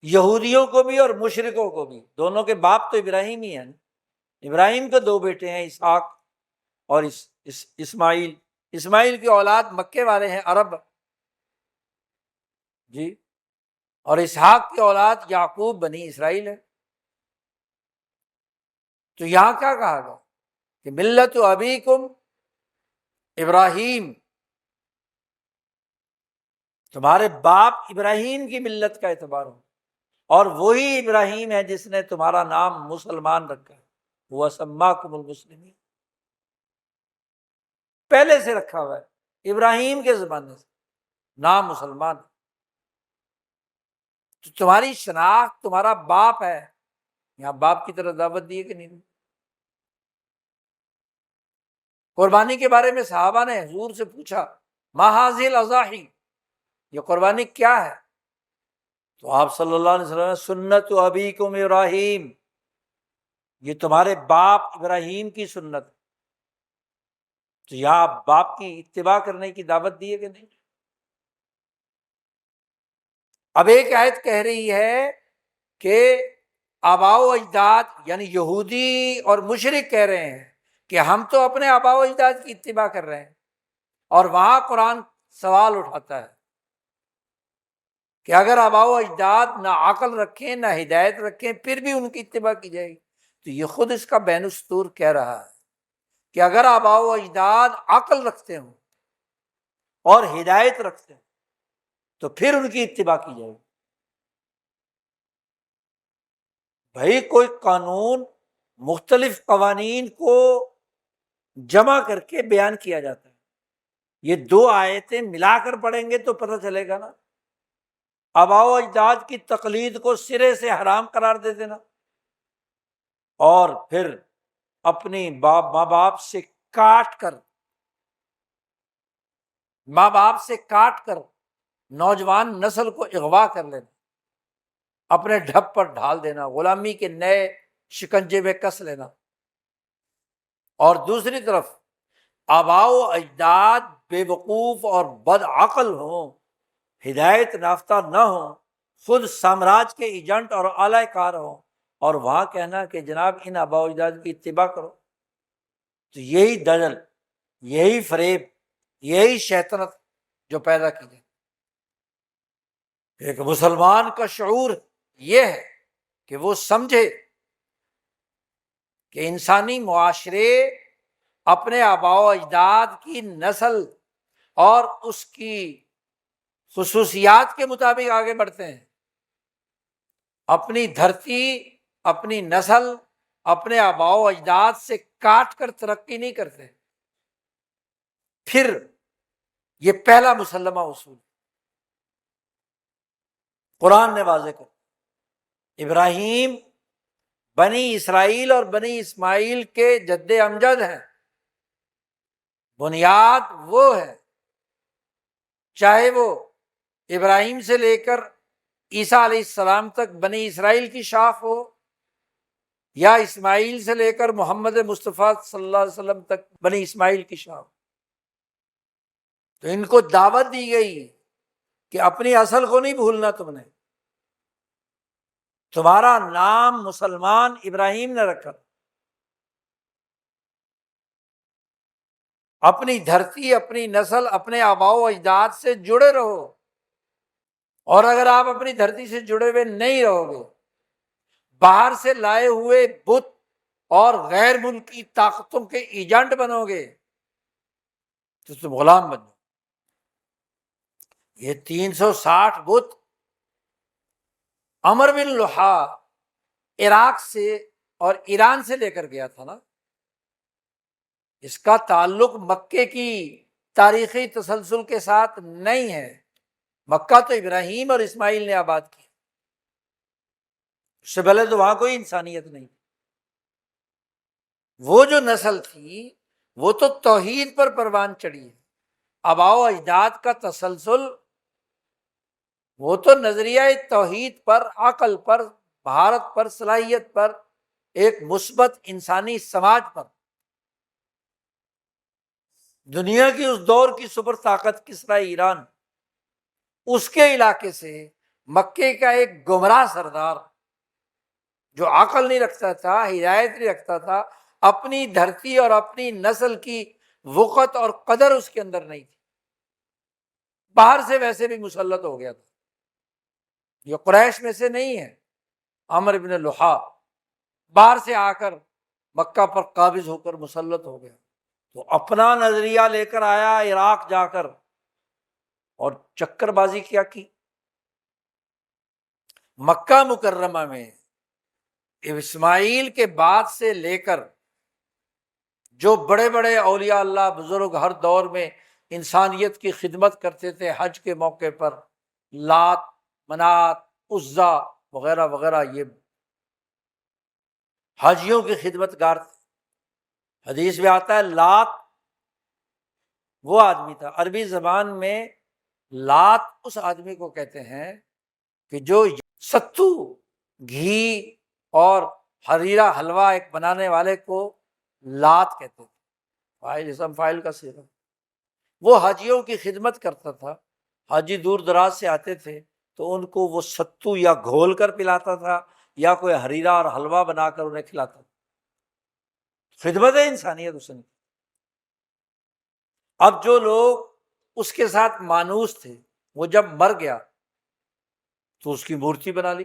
یہودیوں کو بھی اور مشرکوں کو بھی، دونوں کے باپ تو ابراہیم ہی ہیں۔ ابراہیم کے دو بیٹے ہیں، اسحاق اور اسماعیل۔ اسماعیل کی اولاد مکے والے ہیں، عرب جی، اور اسحاق کی اولاد یعقوب بنی اسرائیل ہے۔ تو یہاں کیا کہا گیا کہ ملت ابیکم ابراہیم، تمہارے باپ ابراہیم کی ملت کا اعتبار ہو، اور وہی ابراہیم ہے جس نے تمہارا نام مسلمان رکھا ہے، وہ سماکم المسلمین، پہلے سے رکھا ہوا ہے، ابراہیم کے زمانے سے نام مسلمان۔ تو تمہاری شناخت تمہارا باپ ہے، یہاں باپ کی طرف دعوت دی ہے کہ نہیں؟ قربانی کے بارے میں صحابہ نے حضور سے پوچھا ما ھذہ الاضاحی، یہ قربانی کیا ہے؟ تو آپ صلی اللہ علیہ وسلم سنت ابیکم ابراہیم، یہ تمہارے باپ ابراہیم کی سنت۔ تو یہاں آپ باپ کی اتباع کرنے کی دعوت دی ہے کہ نہیں؟ اب ایک آیت کہہ رہی ہے کہ آباء و اجداد، یعنی یہودی اور مشرک کہہ رہے ہیں کہ ہم تو اپنے آباء و اجداد کی اتباع کر رہے ہیں، اور وہاں قرآن سوال اٹھاتا ہے کہ اگر آباء و اجداد نہ عقل رکھیں نہ ہدایت رکھیں پھر بھی ان کی اتباع کی جائے گی، تو یہ خود اس کا بین السطور کہہ رہا ہے کہ اگر آباء و اجداد عقل رکھتے ہوں اور ہدایت رکھتے ہوں تو پھر ان کی اتباع کی جائے گی۔ بھائی کوئی قانون مختلف قوانین کو جمع کر کے بیان کیا جاتا ہے، یہ دو آیتیں ملا کر پڑھیں گے تو پتہ چلے گا نا آباء و اجداد کی تقلید کو سرے سے حرام قرار دے دینا، اور پھر اپنی ماں باپ سے کاٹ کر نوجوان نسل کو اغوا کر لینا، اپنے ڈھب پر ڈھال دینا، غلامی کے نئے شکنجے میں کس لینا۔ اور دوسری طرف آباء و اجداد بے وقوف اور بد عقل ہوں، ہدایت یافتہ نہ ہوں، خود سامراج کے ایجنٹ اور اعلی کار ہوں، اور وہاں کہنا کہ جناب ان آباء و اجداد کی اتباع کرو، تو یہی دجل، یہی فریب، یہی شیطنت جو پیدا کی گئی۔ ایک مسلمان کا شعور یہ ہے کہ وہ سمجھے کہ انسانی معاشرے اپنے آباء و اجداد کی نسل اور اس کی خصوصیات کے مطابق آگے بڑھتے ہیں، اپنی دھرتی، اپنی نسل، اپنے آباء و اجداد سے کاٹ کر ترقی نہیں کرتے۔ پھر یہ پہلا مسلمہ اصول قرآن نے واضح کر، ابراہیم بنی اسرائیل اور بنی اسماعیل کے جد امجد ہیں، بنیاد وہ ہے، چاہے وہ ابراہیم سے لے کر عیسیٰ علیہ السلام تک بنی اسرائیل کی شاخ ہو، یا اسماعیل سے لے کر محمد مصطفیٰ صلی اللہ علیہ وسلم تک بنی اسماعیل کی شاخ۔ تو ان کو دعوت دی گئی کہ اپنی اصل کو نہیں بھولنا، تم نے، تمہارا نام مسلمان ابراہیم نے رکھا، اپنی دھرتی، اپنی نسل، اپنے آباء و اجداد سے جڑے رہو، اور اگر آپ اپنی دھرتی سے جڑے ہوئے نہیں رہو گے، باہر سے لائے ہوئے بت اور غیر ملکی طاقتوں کے ایجنٹ بنو گے تو تم غلام بن جاؤ۔ یہ 360 بت عمر بن لوحا عراق سے اور ایران سے لے کر گیا تھا نا، اس کا تعلق مکے کی تاریخی تسلسل کے ساتھ نہیں ہے، مکہ تو ابراہیم اور اسماعیل نے آباد کی، اس سے پہلے تو وہاں کوئی انسانیت نہیں۔ وہ جو نسل تھی وہ تو توحید پر پروان چڑھی ہے، آباء و اجداد کا تسلسل وہ تو نظریہ توحید پر، عقل پر، مہارت پر، صلاحیت پر، ایک مثبت انسانی سماج پر۔ دنیا کی اس دور کی سپر طاقت کسرا ایران، اس کے علاقے سے مکے کا ایک گمراہ سردار جو عقل نہیں رکھتا تھا، ہدایت نہیں رکھتا تھا، اپنی دھرتی اور اپنی نسل کی وقت اور قدر اس کے اندر نہیں تھی، باہر سے ویسے بھی مسلط ہو گیا تھا، یہ قریش میں سے نہیں ہے، عمر بن لوحا باہر سے آ کر مکہ پر قابض ہو کر مسلط ہو گیا، تو اپنا نظریہ لے کر آیا عراق جا کر، اور چکر بازی کیا کی، مکہ مکرمہ میں اسماعیل کے بعد سے لے کر جو بڑے بڑے اولیاء اللہ بزرگ ہر دور میں انسانیت کی خدمت کرتے تھے، حج کے موقع پر لات، منات، عزا وغیرہ وغیرہ، یہ حاجیوں کی خدمت گار تھے۔ حدیث میں آتا ہے لات وہ آدمی تھا، عربی زبان میں لات اس آدمی کو کہتے ہیں کہ جو ستو، گھی اور حریرہ حلوہ ایک بنانے والے کو لات کہتے تھے، فاعل اسم فاعل کا صیغہ۔ وہ حاجیوں کی خدمت کرتا تھا، حاجی دور دراز سے آتے تھے تو ان کو وہ ستو یا گھول کر پلاتا تھا یا کوئی حریرہ اور حلوہ بنا کر انہیں کھلاتا تھا، خدمت انسانیت اس نے۔ اب جو لوگ اس کے ساتھ مانوس تھے، وہ جب مر گیا تو اس کی مورتی بنا لی،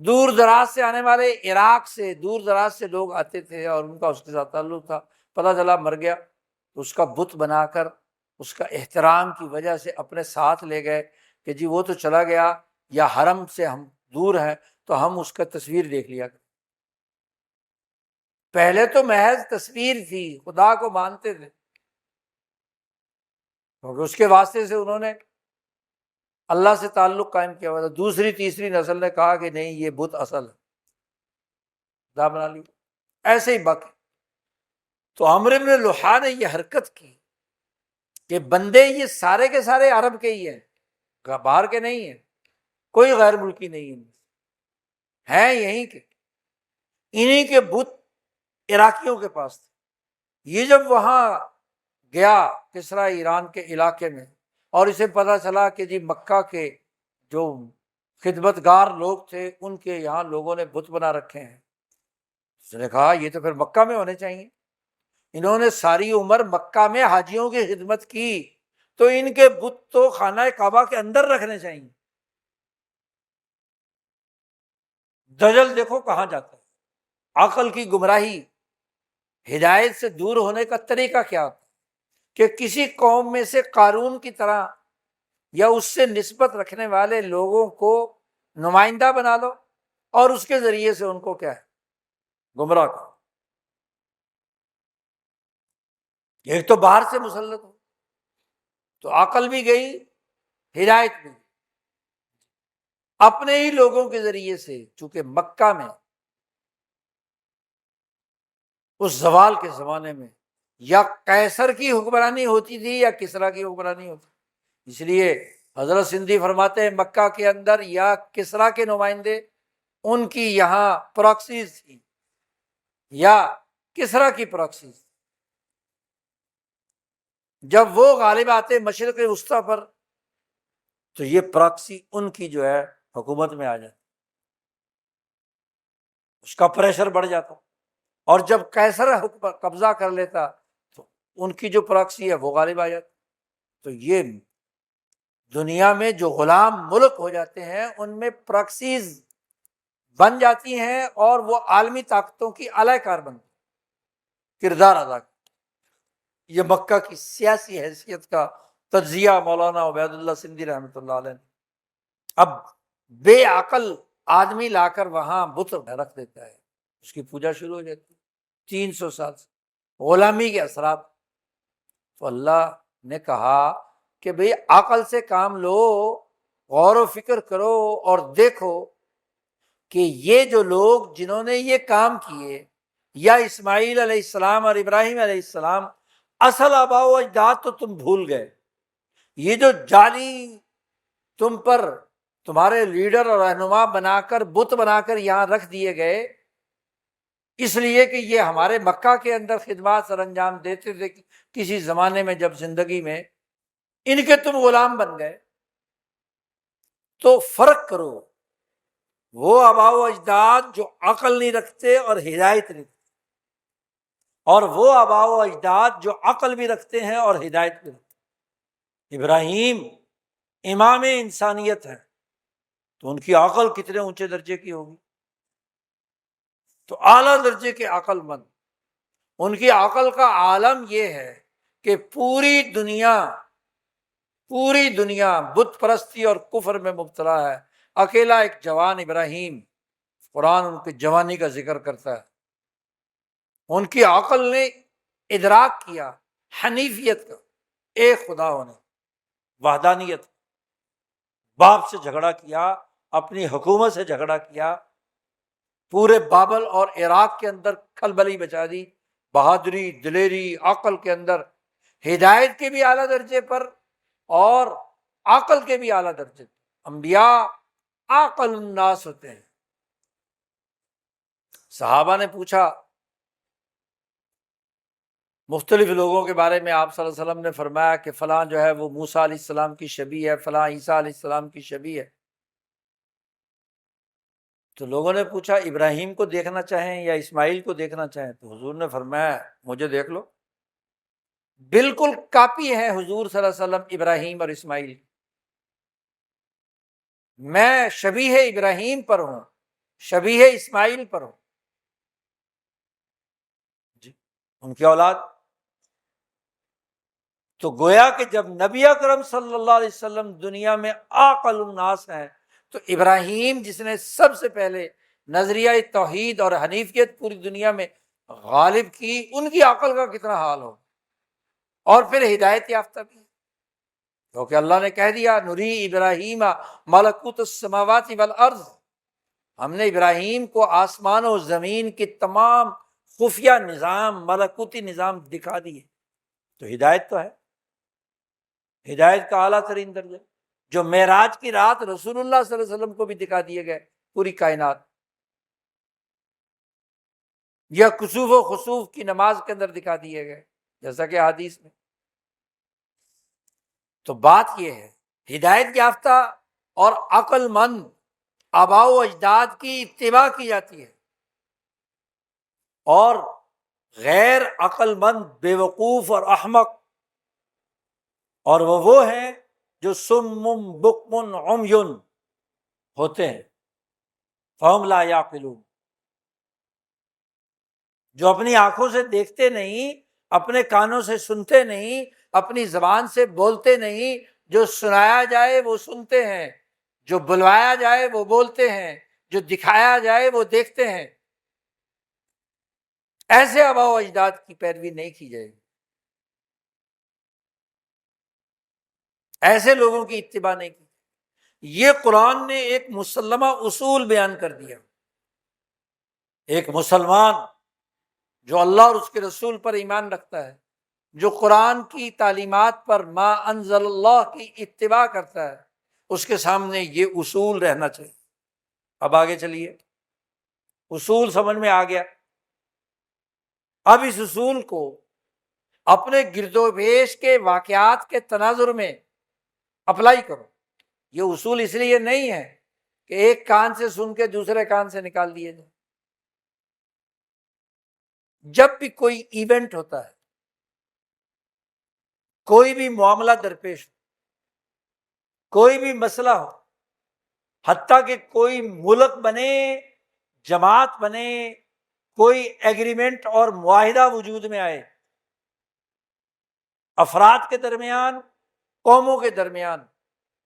دور دراز سے آنے والے، عراق سے دور دراز سے لوگ آتے تھے اور ان کا اس کے ساتھ تعلق تھا، پتہ چلا مر گیا تو اس کا بت بنا کر اس کا احترام کی وجہ سے اپنے ساتھ لے گئے کہ جی وہ تو چلا گیا، یا حرم سے ہم دور ہیں تو ہم اس کا تصویر دیکھ لیا۔ پہلے تو محض تصویر تھی، خدا کو مانتے تھے کیونکہ اس کے واسطے سے انہوں نے اللہ سے تعلق قائم کیا ہوا تھا، دوسری تیسری نسل نے کہا کہ نہیں یہ بت اصل ہے، خدا بنا لیا، ایسے ہی باقی۔ تو عمرو بن لحیٰ نے یہ حرکت کی کہ بندے یہ سارے کے سارے عرب کے ہی ہیں، باہر کے نہیں ہیں، کوئی غیر ملکی نہیں ہیں یہیں کے، انہی کے بت عراقیوں کے پاس تھے۔ یہ جب وہاں گیا کسرا ایران کے علاقے میں، اور اسے پتہ چلا کہ جی مکہ کے جو خدمتگار لوگ تھے ان کے یہاں لوگوں نے بت بنا رکھے ہیں، اس نے کہا یہ تو پھر مکہ میں ہونے چاہیے۔ انہوں نے ساری عمر مکہ میں حاجیوں کی خدمت کی، تو ان کے بت تو خانہ کعبہ کے اندر رکھنے چاہیے۔ دجل دیکھو کہاں جاتا ہے، عقل کی گمراہی، ہدایت سے دور ہونے کا طریقہ کیا ہوتا ہے کہ کسی قوم میں سے قارون کی طرح یا اس سے نسبت رکھنے والے لوگوں کو نمائندہ بنا لو اور اس کے ذریعے سے ان کو کیا ہے گمراہ کرو۔ ایک تو باہر سے مسلط ہو تو عقل بھی گئی، ہدایت بھی گئی۔ اپنے ہی لوگوں کے ذریعے سے، چونکہ مکہ میں اس زوال کے زمانے میں یا قیصر کی حکمرانی ہوتی تھی یا کسریٰ کی حکمرانی ہوتی تھی، اس لیے حضرت سندھی فرماتے ہیں مکہ کے اندر یا کسریٰ کے نمائندے ان کی یہاں پراکسیز تھی یا کسریٰ کی پراکسیز۔ جب وہ غالب آتے مشرق وسطیٰ پر تو یہ پراکسی ان کی جو ہے حکومت میں آ جاتی، اس کا پریشر بڑھ جاتا، اور جب قیصر قبضہ کر لیتا تو ان کی جو پراکسی ہے وہ غالب آ جاتی۔ تو یہ دنیا میں جو غلام ملک ہو جاتے ہیں ان میں پراکسیز بن جاتی ہیں اور وہ عالمی طاقتوں کی اعلی کار بنتی، کردار ادا کرتی۔ یہ مکہ کی سیاسی حیثیت کا تجزیہ مولانا عبید اللہ سندھی رحمۃ اللہ علیہ نے۔ اب بے عقل آدمی لا کر وہاں بت رکھ دیتا ہے، اس کی پوجا شروع ہو جاتی ہے 300 سال سے، غلامی کے اثرات۔ تو اللہ نے کہا کہ بھئی عقل سے کام لو، غور و فکر کرو اور دیکھو کہ یہ جو لوگ جنہوں نے یہ کام کیے، یا اسماعیل علیہ السلام اور ابراہیم علیہ السلام، اصل آباء و اجداد تو تم بھول گئے، یہ جو جعلی تم پر تمہارے لیڈر اور رہنما بنا کر بت بنا کر یہاں رکھ دیے گئے، اس لیے کہ یہ ہمارے مکہ کے اندر خدمات سر انجام دیتے تھے کسی زمانے میں جب زندگی میں، ان کے تم غلام بن گئے۔ تو فرق کرو، وہ آباء و اجداد جو عقل نہیں رکھتے اور ہدایت نہیں رکھتے، اور وہ آباء و اجداد جو عقل بھی رکھتے ہیں اور ہدایت بھی رکھتے ہیں۔ ابراہیم امام انسانیت ہے تو ان کی عقل کتنے اونچے درجے کی ہوگی، تو اعلیٰ درجے کے عقل مند، ان کی عقل کا عالم یہ ہے کہ پوری دنیا بت پرستی اور کفر میں مبتلا ہے، اکیلا ایک جوان ابراہیم، قرآن ان کی جوانی کا ذکر کرتا ہے، ان کی عقل نے ادراک کیا حنیفیت کا، ایک خدا ہونے، وحدانیت، باپ سے جھگڑا کیا، اپنی حکومت سے جھگڑا کیا، پورے بابل اور عراق کے اندر کھلبلی مچا دی، بہادری دلیری عقل کے اندر، ہدایت کے بھی اعلیٰ درجے پر اور عقل کے بھی اعلیٰ درجے پر۔ انبیاء عاقل الناس ہوتے ہیں۔ صحابہ نے پوچھا مختلف لوگوں کے بارے میں، آپ صلی اللہ علیہ وسلم نے فرمایا کہ فلاں جو ہے وہ موسیٰ علیہ السلام کی شبیہ ہے، فلاں عیسیٰ علیہ السلام کی شبیہ ہے۔ تو لوگوں نے پوچھا ابراہیم کو دیکھنا چاہیں یا اسماعیل کو دیکھنا چاہیں؟ تو حضور نے فرمایا مجھے دیکھ لو، بالکل کاپی ہے حضور صلی اللہ علیہ وسلم ابراہیم اور اسماعیل، میں شبیہ ابراہیم پر ہوں، شبیہ اسماعیل پر ہوں، جی ان کی اولاد۔ تو گویا کہ جب نبی اکرم صلی اللہ علیہ وسلم دنیا میں عاقل الناس ہیں، تو ابراہیم جس نے سب سے پہلے نظریہ توحید اور حنیفیت پوری دنیا میں غالب کی، ان کی عقل کا کتنا حال ہو، اور پھر ہدایت یافتہ بھی۔ کیونکہ اللہ نے کہہ دیا نری ابراہیم ملکوت السماوات والارض، ہم نے ابراہیم کو آسمان و زمین کے تمام خفیہ نظام، ملکوتی نظام دکھا دیے۔ تو ہدایت تو ہے، ہدایت کا اعلیٰ ترین درجہ، جو معراج کی رات رسول اللہ صلی اللہ علیہ وسلم کو بھی دکھا دیے گئے پوری کائنات، یا کسوف و خسوف کی نماز کے اندر دکھا دیے گئے جیسا کہ حدیث میں۔ تو بات یہ ہے ہدایت یافتہ اور عقل مند آباء و اجداد کی اتباع کی جاتی ہے، اور غیر عقل مند بے وقوف اور احمق، اور وہ ہیں جو سم بکم عمی ہوتے ہیں، فہم لا یعقلون، جو اپنی آنکھوں سے دیکھتے نہیں، اپنے کانوں سے سنتے نہیں، اپنی زبان سے بولتے نہیں، جو سنایا جائے وہ سنتے ہیں، جو بلوایا جائے وہ بولتے ہیں، جو دکھایا جائے وہ دیکھتے ہیں۔ ایسے آباء و اجداد کی پیروی نہیں کی جائے گی، ایسے لوگوں کی اتباع نہیں کی۔ یہ قرآن نے ایک مسلمہ اصول بیان کر دیا۔ ایک مسلمان جو اللہ اور اس کے رسول پر ایمان رکھتا ہے، جو قرآن کی تعلیمات پر ما انزل اللہ کی اتباع کرتا ہے، اس کے سامنے یہ اصول رہنا چاہیے۔ اب آگے چلیے، اصول سمجھ میں آ گیا، اب اس اصول کو اپنے گرد و پیش کے واقعات کے تناظر میں اپلائی کرو۔ یہ اصول اس لیے نہیں ہے کہ ایک کان سے سن کے دوسرے کان سے نکال دیے جائے۔ جب بھی کوئی ایونٹ ہوتا ہے، کوئی بھی معاملہ درپیش ہو، کوئی بھی مسئلہ ہو، حتیٰ کہ کوئی ملک بنے، جماعت بنے، کوئی ایگریمنٹ اور معاہدہ وجود میں آئے، افراد کے درمیان، قوموں کے درمیان،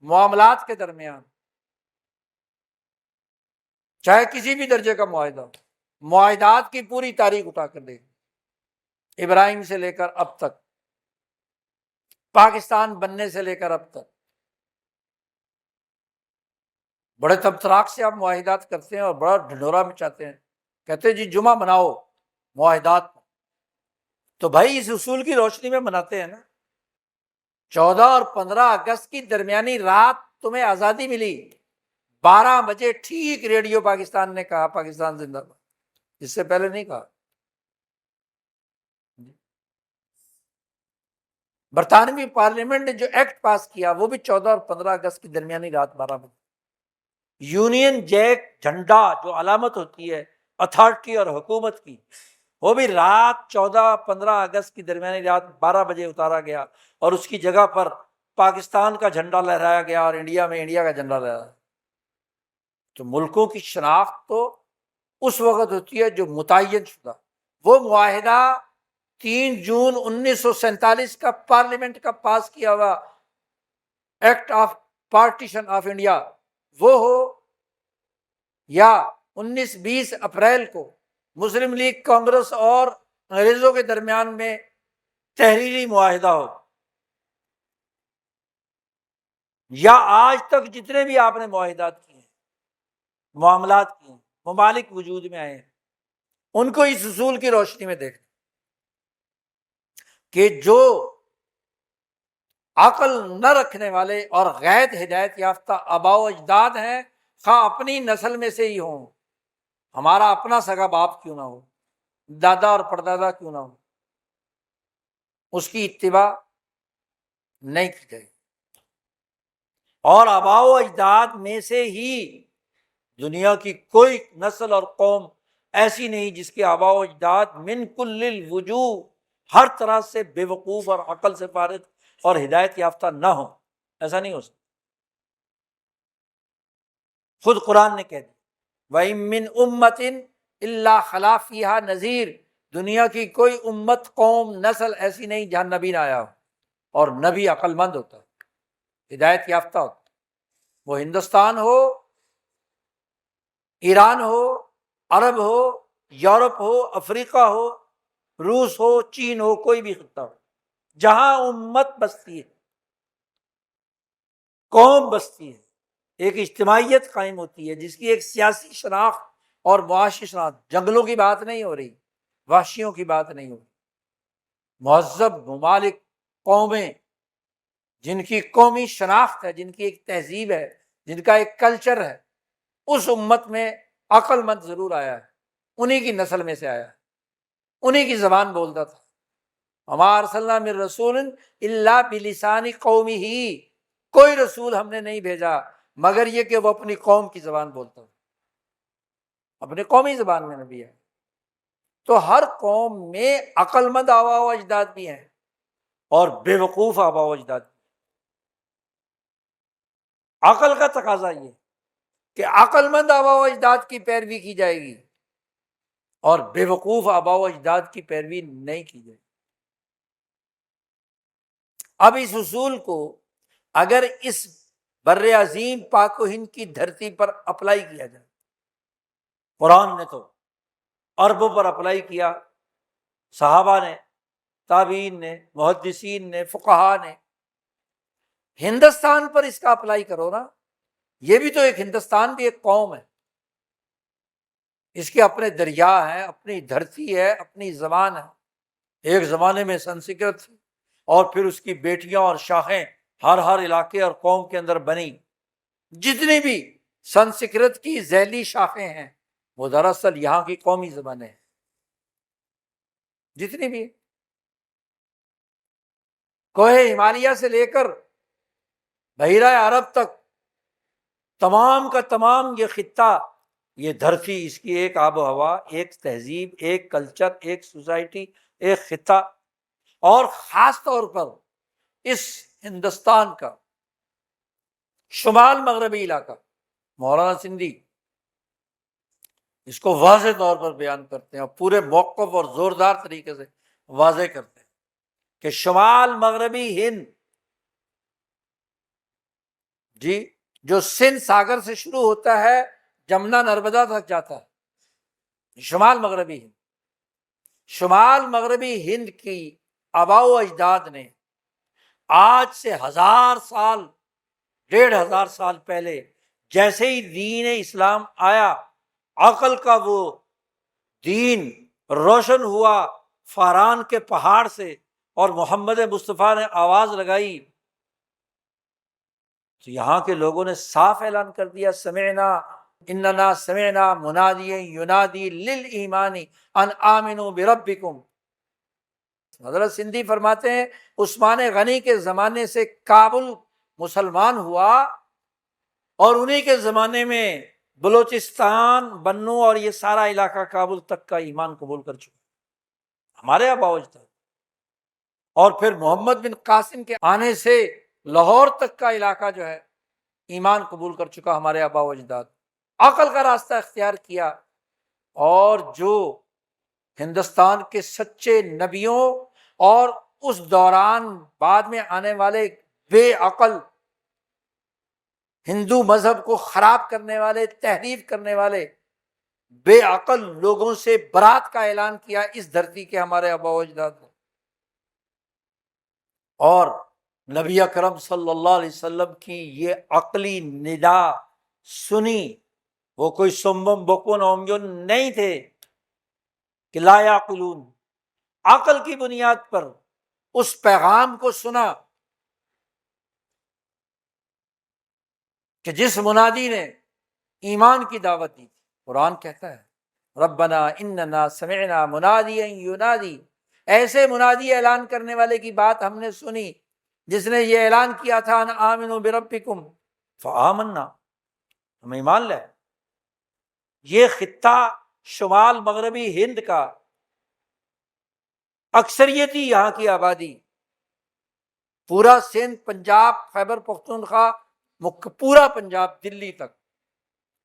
معاملات کے درمیان، چاہے کسی بھی درجے کا معاہدہ ہو، معاہدات کی پوری تاریخ اٹھا کر دیکھ، ابراہیم سے لے کر اب تک، پاکستان بننے سے لے کر اب تک، بڑے تبتراق سے آپ معاہدات کرتے ہیں اور بڑا ڈھنڈورا مچاتے ہیں، کہتے ہیں جی جمعہ مناؤ معاہدات، تو بھائی اس اصول کی روشنی میں مناتے ہیں نا۔ 14 اور 15 اگست کی درمیانی رات تمہیں آزادی ملی، 12 بجے ٹھیک ریڈیو پاکستان نے کہا پاکستان زندہ باد، اس سے پہلے نہیں کہا۔ برطانوی پارلیمنٹ نے جو ایکٹ پاس کیا وہ بھی 14 اور 15 اگست کی درمیانی رات 12 بجے۔ یونین جیک جھنڈا جو علامت ہوتی ہے اتھارٹی اور حکومت کی، وہ بھی رات 14-15 اگست کی درمیانی رات 12 بجے اتارا گیا، اور اس کی جگہ پر پاکستان کا جھنڈا لہرایا گیا، اور انڈیا میں انڈیا کا جھنڈا لہرایا۔ تو ملکوں کی شناخت تو اس وقت ہوتی ہے جو متعین شدہ۔ وہ معاہدہ 3 جون 1947 کا پارلیمنٹ کا پاس کیا ہوا act of partition of India وہ ہو، یا 19-20 اپریل کو مسلم لیگ کانگریس اور انگریزوں کے درمیان میں تحریری معاہدہ ہو، یا آج تک جتنے بھی آپ نے معاہدات کیے ہیں، معاملات کیے ہیں، ممالک وجود میں آئے ہیں، ان کو اس اصول کی روشنی میں دیکھیں کہ جو عقل نہ رکھنے والے اور غیر ہدایت یافتہ آباء و اجداد ہیں، خواہ اپنی نسل میں سے ہی ہوں، ہمارا اپنا سگا باپ کیوں نہ ہو، دادا اور پردادا کیوں نہ ہو، اس کی اتباع نہیں کی جائے۔ اور آباء و اجداد میں سے ہی دنیا کی کوئی نسل اور قوم ایسی نہیں جس کے آباء و اجداد من کل الوجوہ ہر طرح سے بے وقوف اور عقل سے فارغ اور ہدایت یافتہ نہ ہو، ایسا نہیں ہو سکتا۔ خود قرآن نے کہہ دیا وَإِن مِّنْ أُمَّةٍ إِلَّا خَلَا فِيهَا نَذِيرٌ، دنیا کی کوئی امت، قوم، نسل ایسی نہیں جہاں نبی نہ آیا ہو، اور نبی عقل مند ہوتا ہے، ہدایت یافتہ ہوتا ہے، وہ ہندوستان ہو، ایران ہو، عرب ہو، یورپ ہو، افریقہ ہو، روس ہو، چین ہو، کوئی بھی خطہ ہو، جہاں امت بستی ہے قوم بستی ہے، ایک اجتماعیت قائم ہوتی ہے جس کی ایک سیاسی شناخت اور معاشی شناخت، جنگلوں کی بات نہیں ہو رہی، وحشیوں کی بات نہیں ہو رہی، مہذب ممالک، قومیں جن کی قومی شناخت ہے، جن کی ایک تہذیب ہے، جن کا ایک کلچر ہے، اس امت میں عقل مند ضرور آیا ہے، انہی کی نسل میں سے آیا ہے، انہی کی زبان بولتا تھا۔ وما ارسلنا من رسول الا بلسان قومہ، کوئی رسول ہم نے نہیں بھیجا مگر یہ کہ وہ اپنی قوم کی زبان بولتا ہو، اپنی قومی زبان میں نبی ہے۔ تو ہر قوم میں عقل مند آباء و اجداد بھی ہیں اور بے وقوف آباء و اجداد بھی۔ عقل کا تقاضا یہ کہ عقل مند آباء و اجداد کی پیروی کی جائے گی اور بے وقوف آباء و اجداد کی پیروی نہیں کی جائے گی۔ اب اس اصول کو اگر اس بر عظیم پاک و ہند کی دھرتی پر اپلائی کیا جائے، قرآن نے تو عربوں پر اپلائی کیا، صحابہ نے، تابعین نے، محدثین نے، فقہا نے، ہندوستان پر اس کا اپلائی کرو نا، یہ بھی تو ایک ہندوستان بھی ایک قوم ہے، اس کے اپنے دریا ہیں، اپنی دھرتی ہے، اپنی زبان ہے۔ ایک زمانے میں سنسکرت تھی اور پھر اس کی بیٹیاں اور شاخیں ہر علاقے اور قوم کے اندر بنی۔ جتنی بھی سنسکرت کی ذیلی شاخیں ہیں وہ دراصل یہاں کی قومی زبانیں ہیں، جتنی بھی کوہ ہمالیہ سے لے کر بحیرہ عرب تک، تمام کا تمام یہ خطہ، یہ دھرتی، اس کی ایک آب و ہوا، ایک تہذیب، ایک کلچر، ایک سوسائٹی، ایک خطہ، اور خاص طور پر اس ہندوستان کا شمال مغربی علاقہ، مولانا سندھی اس کو واضح طور پر بیان کرتے ہیں اور پورے موقف اور زوردار طریقے سے واضح کرتے ہیں کہ شمال مغربی ہند، جی، جو سندھ ساگر سے شروع ہوتا ہے جمنا نرمدا تک جاتا ہے، شمال مغربی ہند، شمال مغربی ہند کی آباء و اجداد نے آج سے 1000 سال، 1500 سال پہلے جیسے ہی دین اسلام آیا، عقل کا وہ دین روشن ہوا فاران کے پہاڑ سے اور محمد مصطفیٰ نے آواز لگائی، تو یہاں کے لوگوں نے صاف اعلان کر دیا، سمعنا اننا سمعنا منادیا ینادی للایمان ان آمنوا بربکم۔ حضرت سندھی فرماتے ہیں عثمان غنی کے زمانے سے کابل مسلمان ہوا اور انہی کے زمانے میں بلوچستان، بنو اور یہ سارا علاقہ کابل تک کا ایمان قبول کر چکا، ہمارے آباء و اجداد۔ اور پھر محمد بن قاسم کے آنے سے لاہور تک کا علاقہ جو ہے ایمان قبول کر چکا، ہمارے آباء و اجداد۔ عقل کا راستہ اختیار کیا، اور جو ہندوستان کے سچے نبیوں اور اس دوران بعد میں آنے والے بے عقل ہندو مذہب کو خراب کرنے والے، تحریف کرنے والے بے عقل لوگوں سے برات کا اعلان کیا اس دھرتی کے ہمارے آباء و اجداد نے، اور نبی اکرم صلی اللہ علیہ وسلم کی یہ عقلی ندا سنی۔ وہ کوئی سمم بکن عمیون نہیں تھے کہ لا یعقلون، عقل کی بنیاد پر اس پیغام کو سنا کہ جس منادی نے ایمان کی دعوت دی تھی۔ قرآن کہتا ہے ربنا اننا سمعنا منادیا ینادی، ایسے منادی اعلان کرنے والے کی بات ہم نے سنی جس نے یہ اعلان کیا تھا ان آمنوا بربکم فآمنا، ہم ایمان لائے۔ یہ خطہ شمال مغربی ہند کا اکثریتی یہاں کی آبادی، پورا سندھ، پنجاب، خیبر پختونخوا، پورا پنجاب، دلی تک،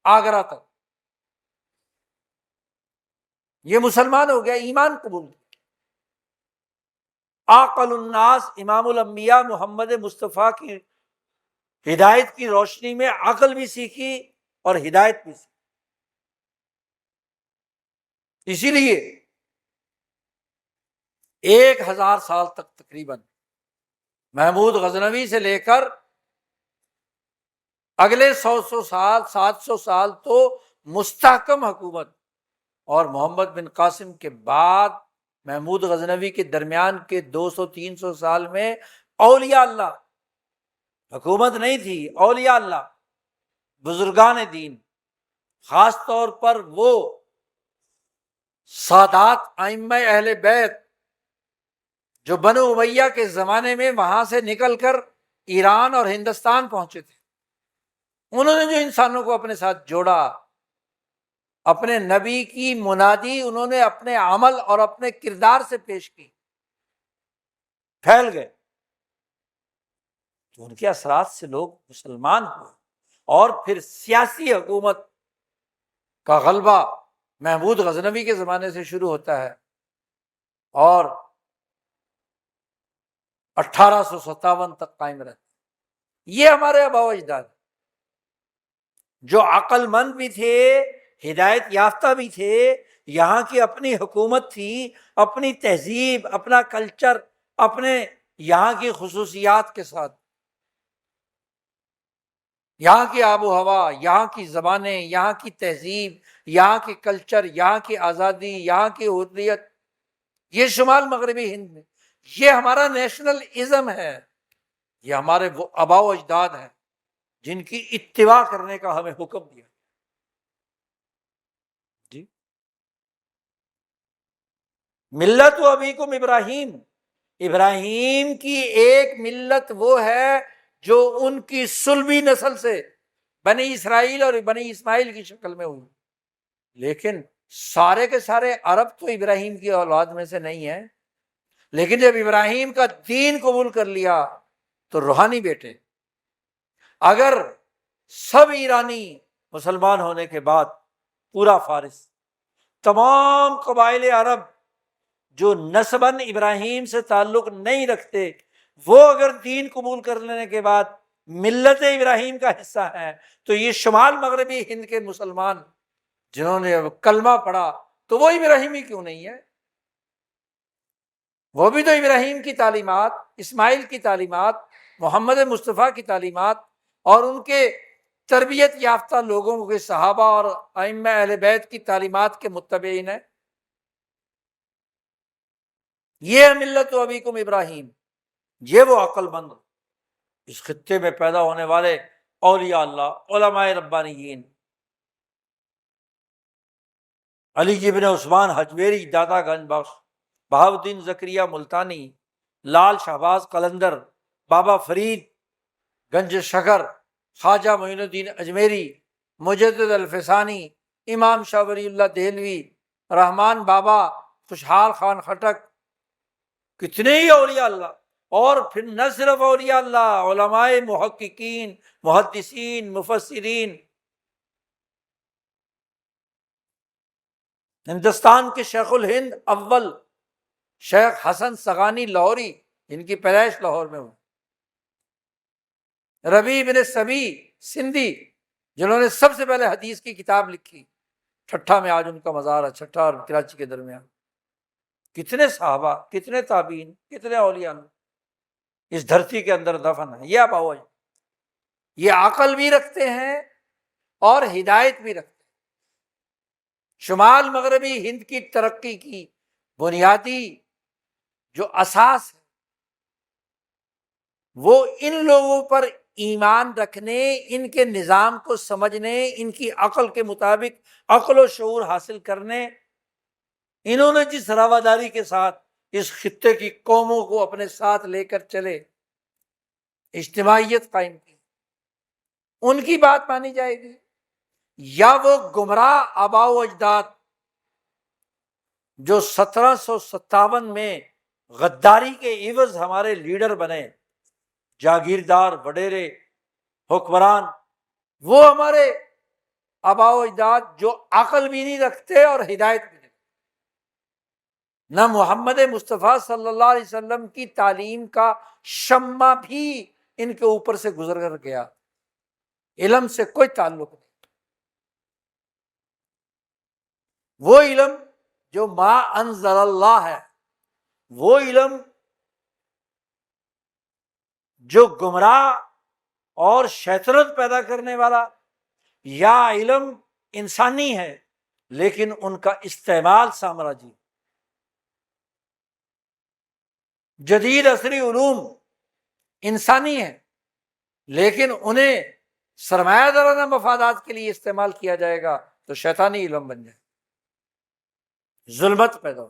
آگرہ تک، یہ مسلمان ہو گیا، ایمان قبول کیا۔ عاقل الناس امام الانبیاء محمد مصطفیٰ کی ہدایت کی روشنی میں عقل بھی سیکھی اور ہدایت بھی سیکھی۔ اسی لیے 1000 سال تک تقریباً محمود غزنوی سے لے کر اگلے 100 سال 700 سال تو مستحکم حکومت، اور محمد بن قاسم کے بعد محمود غزنوی کے درمیان کے 200-300 سال میں اولیاء اللہ حکومت نہیں تھی، اولیاء اللہ بزرگان دین، خاص طور پر وہ سادات ائمہ اہل بیت جو بنو امیہ کے زمانے میں وہاں سے نکل کر ایران اور ہندوستان پہنچے تھے، انہوں نے جو انسانوں کو اپنے ساتھ جوڑا، اپنے نبی کی منادی انہوں نے اپنے عمل اور اپنے کردار سے پیش کی، پھیل گئے، تو ان کے اثرات سے لوگ مسلمان ہوئے، اور پھر سیاسی حکومت کا غلبہ محمود غزنوی کے زمانے سے شروع ہوتا ہے، اور 1857 تک قائم رہتا ہے۔ یہ ہمارے آباء و اجداد جو عقل مند بھی تھے، ہدایت یافتہ بھی تھے، یہاں کی اپنی حکومت تھی، اپنی تہذیب، اپنا کلچر، اپنے یہاں کی خصوصیات کے ساتھ، یہاں کی آب و ہوا، یہاں کی زبانیں، یہاں کی تہذیب، یہاں کی کلچر، یہاں کی آزادی، یہاں کی حریت، یہ شمال مغربی ہند میں یہ ہمارا نیشنل ازم ہے، یہ ہمارے وہ آباء و اجداد ہیں جن کی اتباع کرنے کا ہمیں حکم دیا جی۔ ملت و ابیکم ابراہیم، ابراہیم کی ایک ملت وہ ہے جو ان کی صلبی نسل سے بنی اسرائیل اور بنی اسماعیل کی شکل میں ہوئی، لیکن سارے کے سارے عرب تو ابراہیم کی اولاد میں سے نہیں ہیں، لیکن جب ابراہیم کا دین قبول کر لیا تو روحانی بیٹے، اگر سب ایرانی مسلمان ہونے کے بعد پورا فارس، تمام قبائل عرب جو نسباً ابراہیم سے تعلق نہیں رکھتے، وہ اگر دین قبول کر لینے کے بعد ملت ابراہیم کا حصہ ہے، تو یہ شمال مغربی ہند کے مسلمان جنہوں نے کلمہ پڑھا تو وہ ابراہیمی کیوں نہیں ہے؟ وہ بھی تو ابراہیم کی تعلیمات، اسماعیل کی تعلیمات، محمد مصطفیٰ کی تعلیمات اور ان کے تربیت یافتہ لوگوں کے صحابہ اور ائمہ اہل بیت کی تعلیمات کے متبعین ہیں۔ یہ ہے ملت و ابیکم ابراہیم، یہ وہ عقل مند اس خطے میں پیدا ہونے والے اولیاء اللہ، علماء ربانیین، علی ابن عثمان حجویری داتا گنج بخش، بہاؤالدین زکریا ملتانی، لال شہباز قلندر، بابا فرید گنج شکر، خواجہ معین الدین اجمیری، مجدد الفسانی، امام شاہ ولی اللہ دہلوی، رحمان بابا، خوشحال خان خٹک، کتنے ہی اولیاء اللہ، اور پھر نہ صرف اولیاء اللہ، علماء محققین، محدثین، مفسرین، ہندوستان کے شیخ الہند اول شیخ حسن سغانی لاہوری، جن کی پیدائش لاہور میں ہوئی، ربیع بن سبی سندھی جنہوں نے سب سے پہلے حدیث کی کتاب لکھی، ٹھٹھا میں آج ان کا مزار ہے، ٹھٹھا اور کراچی کے درمیان، کتنے صحابہ، کتنے تابعین، کتنے اولیاء اس دھرتی کے اندر دفن ہیں۔ یہ آباء و اجداد، یہ عقل بھی رکھتے ہیں اور ہدایت بھی رکھتے ہیں۔ شمال مغربی ہند کی ترقی کی بنیادی جو اساس ہے وہ ان لوگوں پر ایمان رکھنے، ان کے نظام کو سمجھنے، ان کی عقل کے مطابق عقل و شعور حاصل کرنے، انہوں نے جس رواداری کے ساتھ اس خطے کی قوموں کو اپنے ساتھ لے کر چلے، اجتماعیت قائم کی، ان کی بات مانی جائے گی، یا وہ گمراہ آباء و اجداد جو 1757 میں غداری کے عوض ہمارے لیڈر بنے، جاگیردار، وڈیرے، حکمران، وہ ہمارے آباء و اجداد جو عقل بھی نہیں رکھتے اور ہدایت بھی نہیں، نہ محمد مصطفیٰ صلی اللہ علیہ وسلم کی تعلیم کا شمع بھی ان کے اوپر سے گزر کر گیا، علم سے کوئی تعلق نہیں، وہ علم جو ما انزل اللہ ہے، وہ علم جو گمراہ اور شیطنت پیدا کرنے والا، یا علم انسانی ہے لیکن ان کا استعمال سامراجی۔ جدید عصری علوم انسانی ہے لیکن انہیں سرمایہ دارانہ مفادات کے لیے استعمال کیا جائے گا تو شیطانی علم بن جائے، ظلمت پیدا ہو۔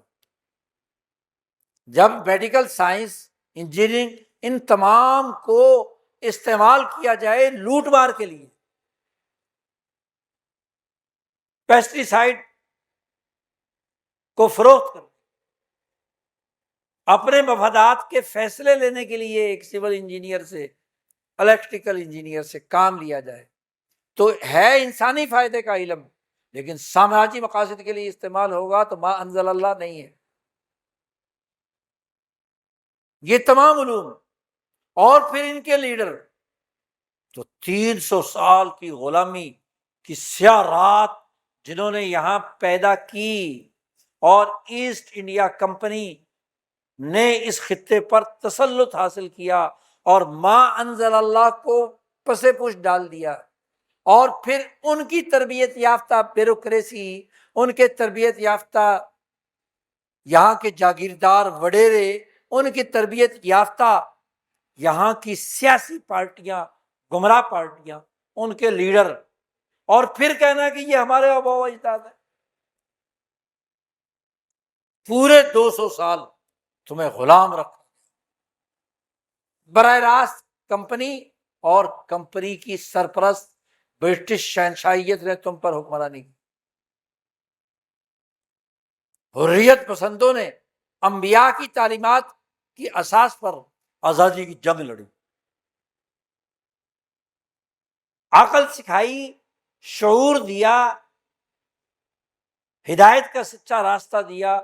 جب میڈیکل سائنس، انجینئرنگ، ان تمام کو استعمال کیا جائے لوٹ مار کے لیے، پیسٹی سائیڈ کو فروخت کر اپنے مفادات کے فیصلے لینے کے لیے ایک سول انجینئر سے، الیکٹریکل انجینئر سے کام لیا جائے، تو ہے انسانی فائدے کا علم لیکن سامراجی مقاصد کے لیے استعمال ہوگا تو ما انزل اللہ نہیں ہے۔ یہ تمام علوم اور پھر ان کے لیڈر تو 300 سال کی غلامی کی سیاہ رات جنہوں نے یہاں پیدا کی، اور ایسٹ انڈیا کمپنی نے اس خطے پر تسلط حاصل کیا اور ما انزل اللہ کو پسے پش ڈال دیا، اور پھر ان کی تربیت یافتہ بیوروکریسی، ان کے تربیت یافتہ یہاں کے جاگیردار وڈیرے، ان کی تربیت یافتہ یہاں کی سیاسی پارٹیاں، گمراہ پارٹیاں، ان کے لیڈر، اور پھر کہنا کہ یہ ہمارے آباء و اجداد ہیں۔ پورے 200 سال تمہیں غلام رکھا براہ راست کمپنی، اور کمپنی کی سرپرست برٹش شہنشاہیت نے تم پر حکمرانی کی۔ حریت پسندوں نے انبیاء کی تعلیمات کی اساس پر آزادی کی جنگ لڑی، عقل سکھائی، شعور دیا، ہدایت کا سچا راستہ دیا،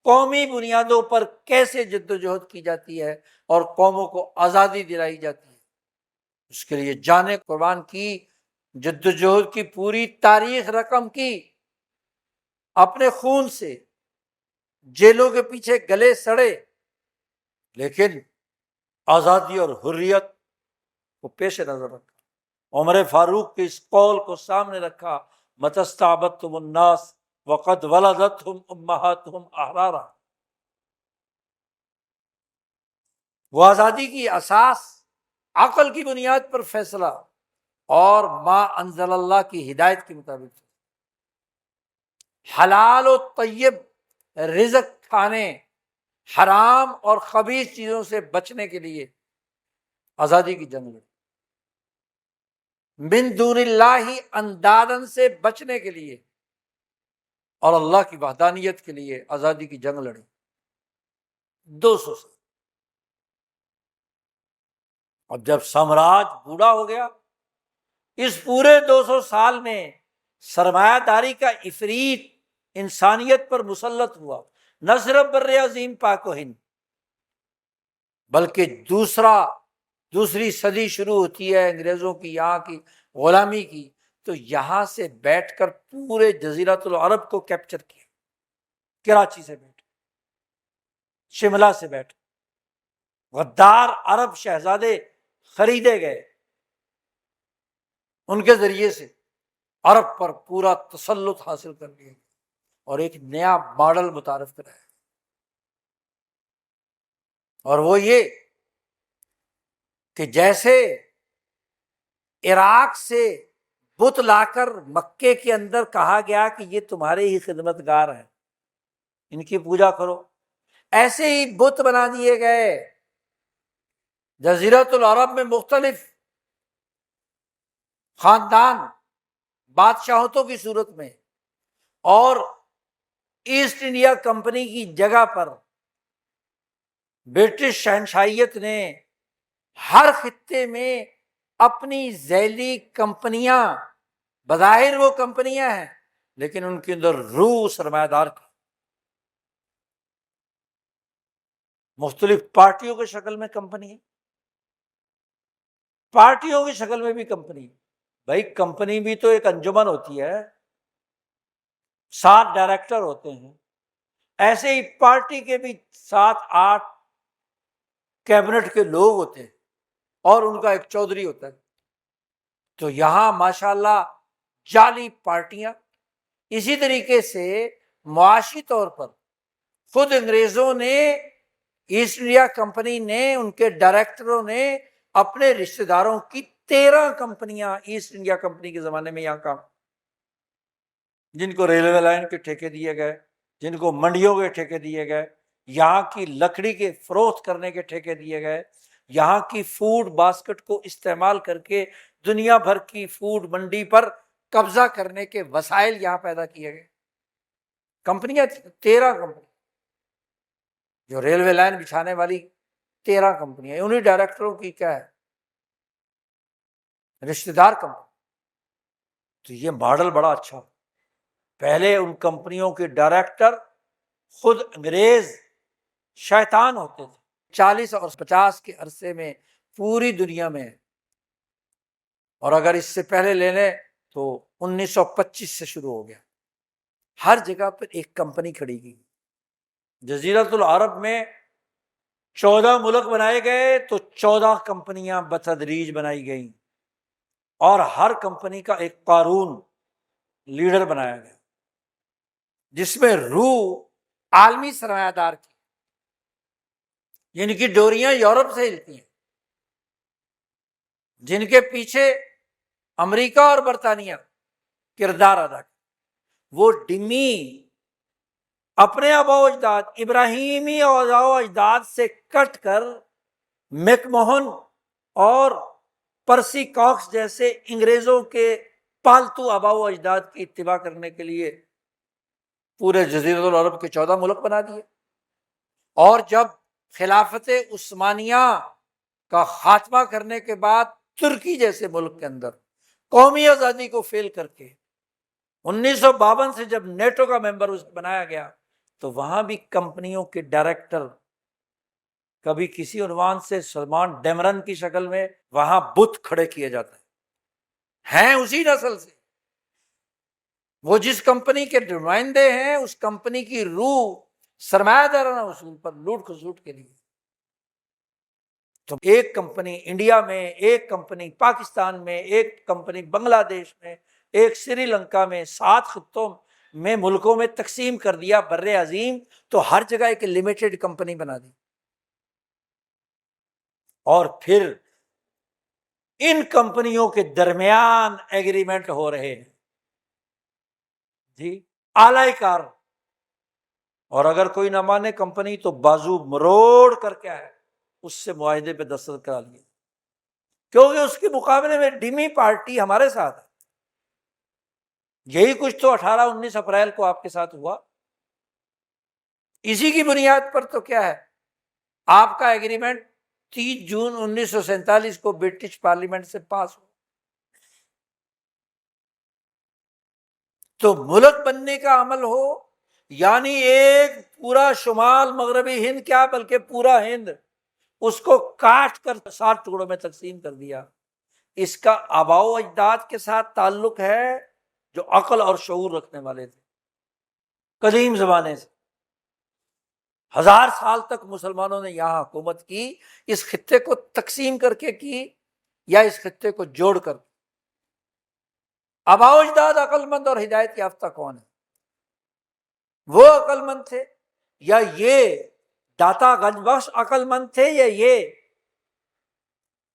قومی بنیادوں پر کیسے جد و جہد کی جاتی ہے اور قوموں کو آزادی دلائی جاتی ہے، اس کے لیے جانیں قربان کی، جد و جہد کی پوری تاریخ رقم کی، اپنے خون سے جیلوں کے پیچھے گلے سڑے، لیکن آزادی اور حریت کو پیش نظر رکھا۔ عمر فاروق کے اس قول کو سامنے رکھا، متی استعبدتم الناس وقد ولدتهم امہاتهم احرارا۔ وہ آزادی کی اساس عقل کی بنیاد پر فیصلہ اور ما انزل اللہ کی ہدایت کے مطابق، حلال و طیب رزق کھانے، حرام اور خبیث چیزوں سے بچنے کے لیے آزادی کی جنگ لڑی، من دون اللہ اندادن سے بچنے کے لیے اور اللہ کی وحدانیت کے لیے آزادی کی جنگ لڑی 200 سال۔ اب جب سامراج بوڑھا ہو گیا، اس پورے 200 سال میں سرمایہ داری کا عفریت انسانیت پر مسلط ہوا، نہ صرف بر عظیم پاک و ہند، بلکہ دوسری صدی شروع ہوتی ہے انگریزوں کی یہاں کی غلامی کی، تو یہاں سے بیٹھ کر پورے جزیرۃ العرب کو کیپچر کیا، کراچی سے بیٹھ، شملہ سے بیٹھ، غدار عرب شہزادے خریدے گئے، ان کے ذریعے سے عرب پر پورا تسلط حاصل کر لیا اور ایک نیا ماڈل متعارف کرایا، اور وہ یہ کہ جیسے عراق سے بت لا کر مکے کے اندر کہا گیا کہ یہ تمہارے ہی خدمت گار ہیں، ان کی پوجا کرو، ایسے ہی بت بنا دیے گئے جزیرۃ العرب میں مختلف خاندان بادشاہتوں کی صورت میں، اور ایسٹ انڈیا کمپنی کی جگہ پر برٹش شہنشاہیت نے ہر خطے میں اپنی ذیلی کمپنیاں، بظاہر وہ کمپنیاں ہیں لیکن ان کے اندر روح سرمایہ دار کی، مختلف پارٹیوں کی شکل میں کمپنی ہے، پارٹیوں کی شکل میں بھی کمپنی ہے۔ بھائی کمپنی بھی تو ایک انجمن ہوتی ہے، 7 ڈائریکٹر ہوتے ہیں، ایسے ہی پارٹی کے بھی 7-8 کیبنٹ کے لوگ ہوتے ہیں، اور ان کا ایک چودھری ہوتا ہے، تو یہاں ماشاءاللہ جعلی پارٹیاں، اسی طریقے سے معاشی طور پر خود انگریزوں نے، ایسٹ انڈیا کمپنی نے، ان کے ڈائریکٹروں نے اپنے رشتہ داروں کی 13 کمپنیاں ایسٹ انڈیا کمپنی کے زمانے میں یہاں کام، جن کو ریلوے لائن کے ٹھیکے دیے گئے، جن کو منڈیوں کے ٹھیکے دیے گئے، یہاں کی لکڑی کے فروخت کرنے کے ٹھیکے دیے گئے، یہاں کی فوڈ باسکٹ کو استعمال کر کے دنیا بھر کی فوڈ منڈی پر قبضہ کرنے کے وسائل یہاں پیدا کیے گئے۔ کمپنیاں 13 کمپنی، جو ریلوے لائن بچھانے والی 13 کمپنیاں، انہیں ڈائریکٹروں کی کیا ہے، رشتہ دار کمپنی۔ تو یہ ماڈل بڑا اچھا، پہلے ان کمپنیوں کے ڈائریکٹر خود انگریز شیطان ہوتے تھے، 40 اور 50 کے عرصے میں پوری دنیا میں، اور اگر اس سے پہلے لے لیں تو 1925 سے شروع ہو گیا، ہر جگہ پر ایک کمپنی کھڑی کی۔ جزیرۃ العرب میں 14 ملک بنائے گئے تو 14 کمپنیاں بتدریج بنائی گئیں، اور ہر کمپنی کا ایک قارون لیڈر بنایا گیا، جس میں روح عالمی سرمایہ دار کی، جن کی ڈوریاں یورپ سے ہلتی ہیں، جن کے پیچھے امریکہ اور برطانیہ کردار ادا کرتے، وہ ڈمی اپنے آباء و اجداد، ابراہیمی آباء و اجداد سے کٹ کر میک موہن اور پرسی کاکس جیسے انگریزوں کے پالتو آباء و اجداد کی اتباع کرنے کے لیے پورے جزیرۃ العرب کے 14 ملک بنا دیے۔ اور جب خلافت عثمانیہ کا خاتمہ کرنے کے بعد ترکی جیسے ملک کے اندر قومی آزادی کو فیل کر کے 1952 سے جب نیٹو کا ممبر بنایا گیا، تو وہاں بھی کمپنیوں کے ڈائریکٹر کبھی کسی عنوان سے سلمان ڈیمرن کی شکل میں وہاں بت کھڑے کیے جاتے ہیں اسی نسل سے، وہ جس کمپنی کے نمائندے ہیں اس کمپنی کی روح سرمایہ دارانہ اصول پر لوٹ کھسوٹ کے لیے۔ تو ایک کمپنی انڈیا میں، ایک کمپنی پاکستان میں، ایک کمپنی بنگلہ دیش میں، ایک سری لنکا میں، 7 خطوں میں ملکوں میں تقسیم کر دیا بر عظیم، تو ہر جگہ ایک لمیٹڈ کمپنی بنا دی، اور پھر ان کمپنیوں کے درمیان ایگریمنٹ ہو رہے ہیں جی، اعلی کار، اور اگر کوئی نہ مانے کمپنی تو بازو مروڑ کر کے ہے اس سے معاہدے پہ دستخط کرا لیے، کیونکہ اس کے مقابلے میں ڈمی پارٹی ہمارے ساتھ ہے۔ یہی کچھ تو 18-19 اپریل کو آپ کے ساتھ ہوا، اسی کی بنیاد پر تو کیا ہے، آپ کا ایگریمنٹ 30 جون 1947 کو برٹش پارلیمنٹ سے پاس ہو۔ تو ملک بننے کا عمل ہو، یعنی ایک پورا شمال مغربی ہند کیا بلکہ پورا ہند، اس کو کاٹ کر 7 ٹکڑوں میں تقسیم کر دیا۔ اس کا آباء و اجداد کے ساتھ تعلق ہے جو عقل اور شعور رکھنے والے تھے قدیم زمانے سے، 1000 سال تک مسلمانوں نے یہاں حکومت کی، اس خطے کو تقسیم کر کے کی یا اس خطے کو جوڑ کر۔ آباء و اجداد عقل مند اور ہدایت یافتہ کون ہے؟ وہ عقل مند تھے یا یہ داتا گنج بخش عقل مند تھے، یا یہ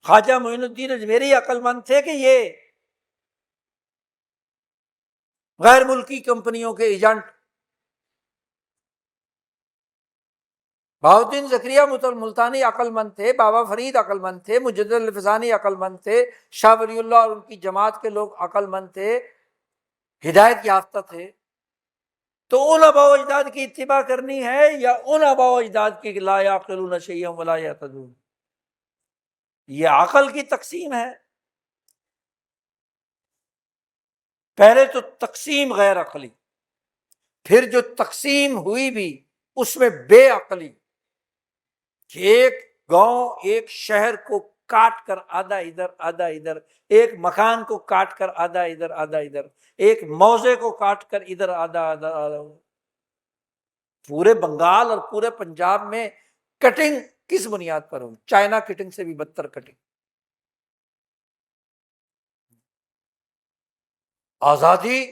خواجہ معین الدین اجمیری عقل مند تھے، کہ یہ غیر ملکی کمپنیوں کے ایجنٹ؟ بہاؤالدین زکریا ملتانی عقل مند تھے، بابا فرید عقل مند تھے، مجدد الفسانی عقل مند تھے، شاہ ولی اللہ اور ان کی جماعت کے لوگ عقل مند تھے، ہدایت یافتہ تھے۔ تو ان آباء و اجداد کی اتباع کرنی ہے یا ان آباء و اجداد کی لا یعقلون شیئا ولا یہتدون؟ یہ عقل کی تقسیم ہے۔ پہلے تو تقسیم غیر عقلی، پھر جو تقسیم ہوئی بھی اس میں بے عقلی، کہ ایک گاؤں ایک شہر کو کاٹ کر آدھا ادھر آدھا ادھر، ایک مکان کو کاٹ کر آدھا ادھر آدھا ادھر، ایک موضع کو کاٹ کر ادھر آدھا آدھا آدھا۔ پورے بنگال اور پورے پنجاب میں کٹنگ کس بنیاد پر ہو؟ چائنا کٹنگ سے بھی بدتر کٹنگ۔ آزادی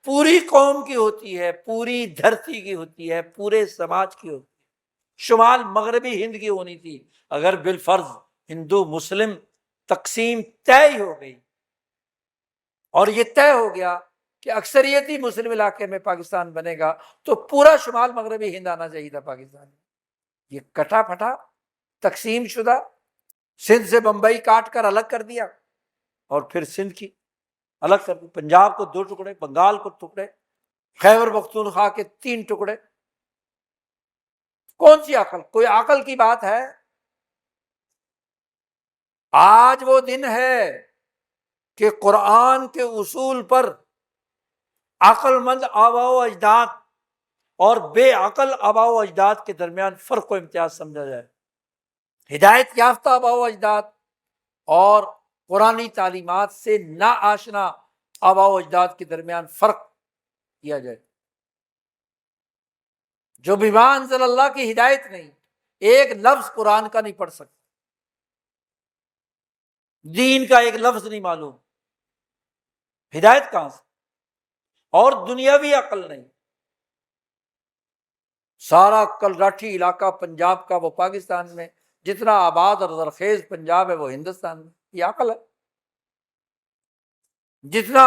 پوری قوم کی ہوتی ہے، پوری دھرتی کی ہوتی ہے، پورے سماج کی ہوتی ہے۔ شمال مغربی ہند کی ہونی تھی، اگر بالفرض ہندو مسلم تقسیم طے ہی ہو گئی اور یہ طے ہو گیا کہ اکثریتی مسلم علاقے میں پاکستان بنے گا، تو پورا شمال مغربی ہند آنا چاہیے تھا پاکستان میں۔ یہ کٹا پھٹا تقسیم شدہ، سندھ سے بمبئی کاٹ کر الگ کر دیا، اور پھر سندھ کی الگ کر دی، پنجاب کو 2 ٹکڑے، بنگال کو ٹکڑے، خیبر پختونخوا کے 3 ٹکڑے۔ کون سی عقل؟ کوئی عقل کی بات ہے؟ آج وہ دن ہے کہ قرآن کے اصول پر عقل مند آباء و اجداد اور بے عقل آباء و اجداد کے درمیان فرق و امتیاز سمجھا جائے، ہدایت یافتہ آباء و اجداد اور قرآنی تعلیمات سے نا آشنا آباء و اجداد کے درمیان فرق کیا جائے۔ جو بما انزل اللہ کی ہدایت نہیں، ایک لفظ قرآن کا نہیں پڑھ سکتا، دین کا ایک لفظ نہیں معلوم، ہدایت کہاں سے؟ اور دنیاوی عقل نہیں، سارا کلراٹھی علاقہ پنجاب کا وہ پاکستان میں، جتنا آباد اور زرخیز پنجاب ہے وہ ہندوستان میں، یہ عقل ہے؟ جتنا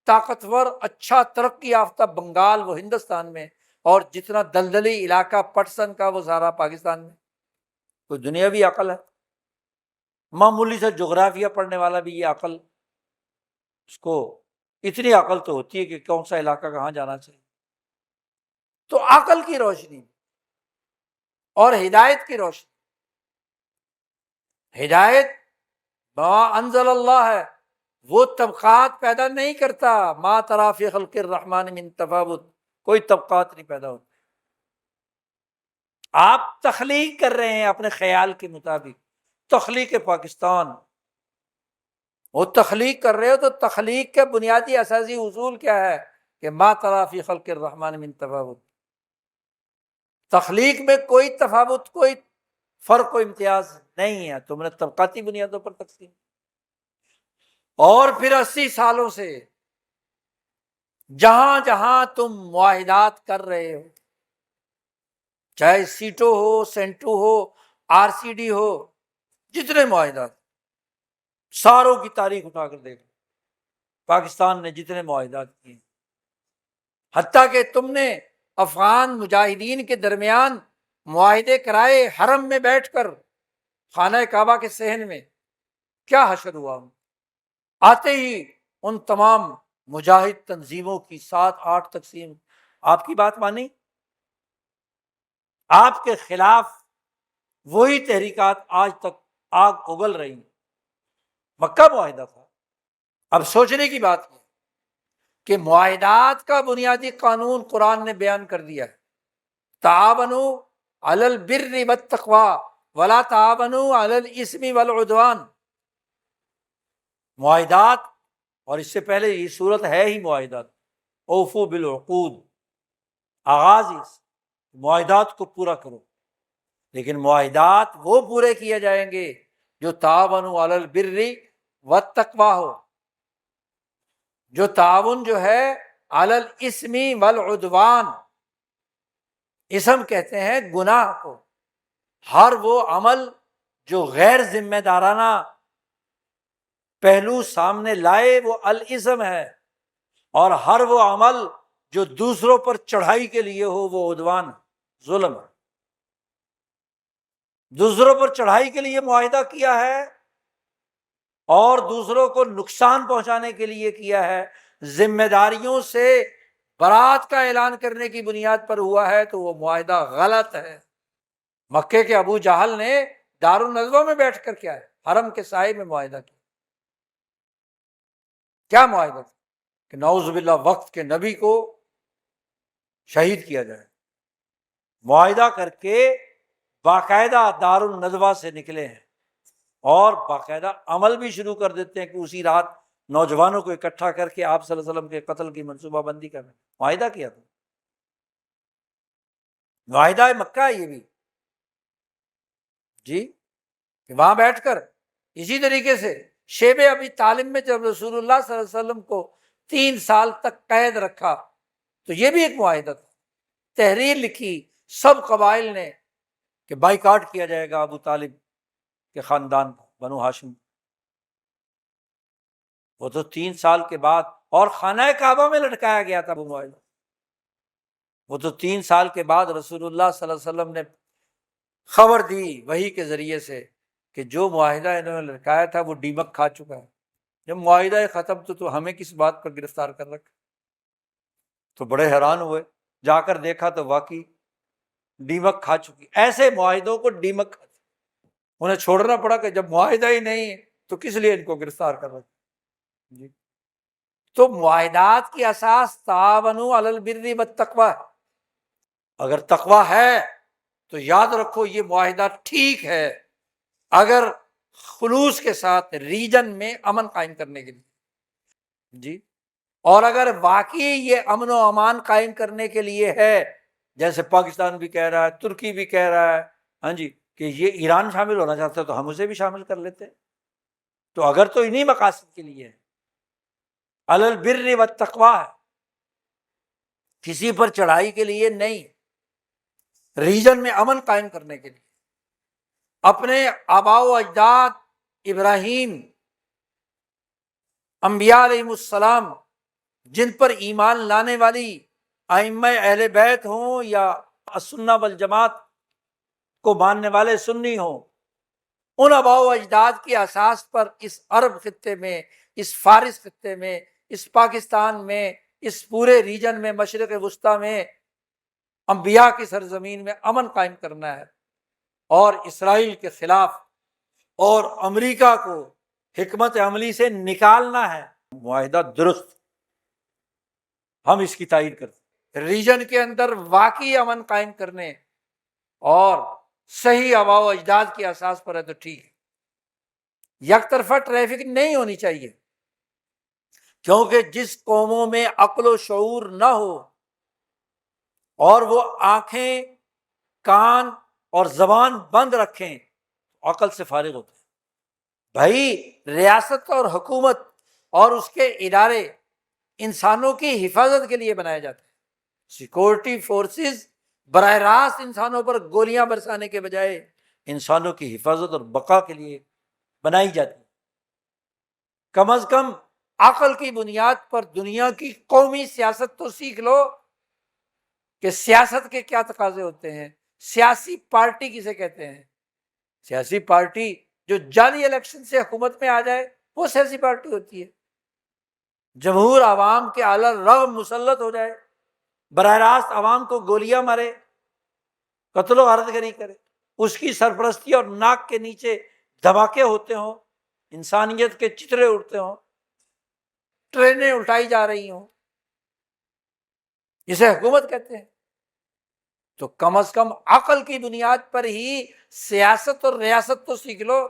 طاقتور اچھا ترقی یافتہ بنگال وہ ہندوستان میں، اور جتنا دلدلی علاقہ پٹسن کا وہ سارا پاکستان میں، کوئی دنیاوی عقل ہے؟ معمولی سے جغرافیہ پڑھنے والا بھی یہ عقل، اس کو اتنی عقل تو ہوتی ہے کہ کون سا علاقہ کہاں جانا چاہیے۔ تو عقل کی روشنی اور ہدایت کی روشنی، ہدایت ما انزل اللہ ہے، وہ طبقات پیدا نہیں کرتا، ما تری فی خلق الرحمن من تفاوت، کوئی طبقات نہیں پیدا ہوتے۔ آپ تخلیق کر رہے ہیں اپنے خیال کے مطابق، تخلیق پاکستان، وہ تخلیق کر رہے ہو تو تخلیق کے بنیادی اساسی اصول کیا ہے کہ ما تری فی خلق الرحمن من تفاوت، تخلیق میں کوئی تفاوت، کوئی فرق و امتیاز نہیں ہے، تم نے طبقاتی بنیادوں پر تقسیم۔ اور پھر 80 سالوں سے جہاں جہاں تم معاہدات کر رہے ہو، چاہے سیٹو ہو، سینٹو ہو، آر سی ڈی ہو، جتنے معاہدات، ساروں کی تاریخ اٹھا کر دیکھو، پاکستان نے جتنے معاہدات کیے، حتیٰ کہ تم نے افغان مجاہدین کے درمیان معاہدے کرائے حرم میں بیٹھ کر، خانہ کعبہ کے صحن میں، کیا حشر ہوا؟ آتے ہی ان تمام مجاہد تنظیموں کی 7-8 تقسیم، آپ کی بات مانی، آپ کے خلاف وہی تحریکات آج تک آگ اگل رہی ہیں۔ مکہ معاہدہ تھا۔ اب سوچنے کی بات ہے کہ معاہدات کا بنیادی قانون قرآن نے بیان کر دیا ہے، تعاونوا علی البر والتقوی ولا تعاونوا علی الاثم والعدوان۔ معاہدات، اور اس سے پہلے یہ صورت ہے ہی معاہدات، اوفوا بالعقود، آغاز ہی سے معاہدات کو پورا کرو، لیکن معاہدات وہ پورے کیے جائیں گے جو تعاونوا علی البر والتقوی ہو، جو تعاون جو ہے علی الاثم والعدوان، اسم کہتے ہیں گناہ کو، ہر وہ عمل جو غیر ذمہ دارانہ پہلو سامنے لائے وہ الاثم ہے، اور ہر وہ عمل جو دوسروں پر چڑھائی کے لیے ہو وہ عدوان، ظلم ہے۔ دوسروں پر چڑھائی کے لیے معاہدہ کیا ہے اور دوسروں کو نقصان پہنچانے کے لیے کیا ہے، ذمہ داریوں سے برات کا اعلان کرنے کی بنیاد پر ہوا ہے تو وہ معاہدہ غلط ہے۔ مکے کے ابو جہل نے دارالندوہ میں بیٹھ کر کیا ہے، حرم کے سائے میں معاہدہ کیا۔ کیا معاہدہ تھا؟ کہ نعوذ باللہ وقت کے نبی کو شہید کیا جائے۔ معاہدہ کر کے باقاعدہ دارالندوہ سے نکلے ہیں، اور باقاعدہ عمل بھی شروع کر دیتے ہیں کہ اسی رات نوجوانوں کو اکٹھا کر کے آپ صلی اللہ علیہ وسلم کے قتل کی منصوبہ بندی کریں۔ معاہدہ کیا تھا، معاہدہ مکہ ہے یہ بھی جی، کہ وہاں بیٹھ کر اسی طریقے سے شیب ابی طالب میں جب رسول اللہ صلی اللہ علیہ وسلم کو 3 سال تک قید رکھا، تو یہ بھی ایک معاہدہ تھا۔ تحریر لکھی سب قبائل نے کہ بائیکاٹ کیا جائے گا ابو طالب کے خاندان کو، بنو ہاشم۔ وہ تو 3 سال کے بعد، اور خانہ کعبہ میں لٹکایا گیا تھا وہ معاہدہ۔ وہ تو 3 سال کے بعد رسول اللہ صلی اللہ علیہ وسلم نے خبر دی وحی کے ذریعے سے کہ جو معاہدہ انہوں نے لٹکایا تھا وہ دیمک کھا چکا ہے۔ جب معاہدہ ختم تو ہمیں کس بات پر گرفتار کر رکھا؟ تو بڑے حیران ہوئے، جا کر دیکھا تو واقعی دیمک کھا چکی۔ ایسے معاہدوں کو دیمک کھا چکی، انہیں چھوڑنا پڑا کہ جب معاہدہ ہی نہیں ہے تو کس لیے ان کو گرفتار کر رکھا؟ جی، تو معاہدات کی اساس تعاونوا علی البر والتقوی ہے۔ اگر تقوی ہے تو یاد رکھو یہ معاہدہ ٹھیک ہے، اگر خلوص کے ساتھ ریجن میں امن قائم کرنے کے لیے، جی، اور اگر واقعی یہ امن و امان قائم کرنے کے لیے ہے، جیسے پاکستان بھی کہہ رہا ہے، ترکی بھی کہہ رہا ہے، ہاں جی، کہ یہ ایران شامل ہونا چاہتا ہے تو ہم اسے بھی شامل کر لیتے ہیں۔ تو اگر تو انہی مقاصد کے لیے ہے، علی البر والتقوی ہے، کسی پر چڑھائی کے لیے نہیں، ریجن میں امن قائم کرنے کے لیے، اپنے آباء و اجداد ابراہیم، انبیاء علیہ السلام، جن پر ایمان لانے والی ائمہ اہل بیت ہوں یا السنہ والجماعت کو ماننے والے سنی ہوں، ان آباء و اجداد کی اساس پر اس عرب خطے میں، اس فارس خطے میں، اس پاکستان میں، اس پورے ریجن میں، مشرق وسطیٰ میں، انبیاء کی سرزمین میں امن قائم کرنا ہے، اور اسرائیل کے خلاف اور امریکہ کو حکمت عملی سے نکالنا ہے۔ معاہدہ درست، ہم اس کی تائید کرتے ہیں۔ ریجن کے اندر واقعی امن قائم کرنے اور صحیح آباء و اجداد کی اساس پر ہے تو ٹھیک ہے۔ یک طرفہ ٹریفک نہیں ہونی چاہیے، کیونکہ جس قوموں میں عقل و شعور نہ ہو اور وہ آنکھیں، کان اور زبان بند رکھیں، عقل سے فارغ ہوتے ہیں۔ بھائی ریاست اور حکومت اور اس کے ادارے انسانوں کی حفاظت کے لیے بنائے جاتے ہیں۔ سیکورٹی فورسز براہ راست انسانوں پر گولیاں برسانے کے بجائے انسانوں کی حفاظت اور بقا کے لیے بنائی جاتی ہے۔ کم از کم عقل کی بنیاد پر دنیا کی قومی سیاست تو سیکھ لو کہ سیاست کے کیا تقاضے ہوتے ہیں۔ سیاسی پارٹی کسے کہتے ہیں؟ سیاسی پارٹی جو جعلی الیکشن سے حکومت میں آ جائے وہ سیاسی پارٹی ہوتی ہے۔ جمہور عوام کے اعلی رغم مسلط ہو جائے، براہ راست عوام کو گولیاں مارے، قتل و غارت گری کرے، اس کی سرپرستی اور ناک کے نیچے دھماکے ہوتے ہوں، انسانیت کے چترے اڑتے ہوں، ٹرینیں الٹائی جا رہی ہوں، اسے حکومت کہتے ہیں۔ تو کم از کم عقل کی بنیاد پر ہی سیاست اور ریاست تو سیکھ لو۔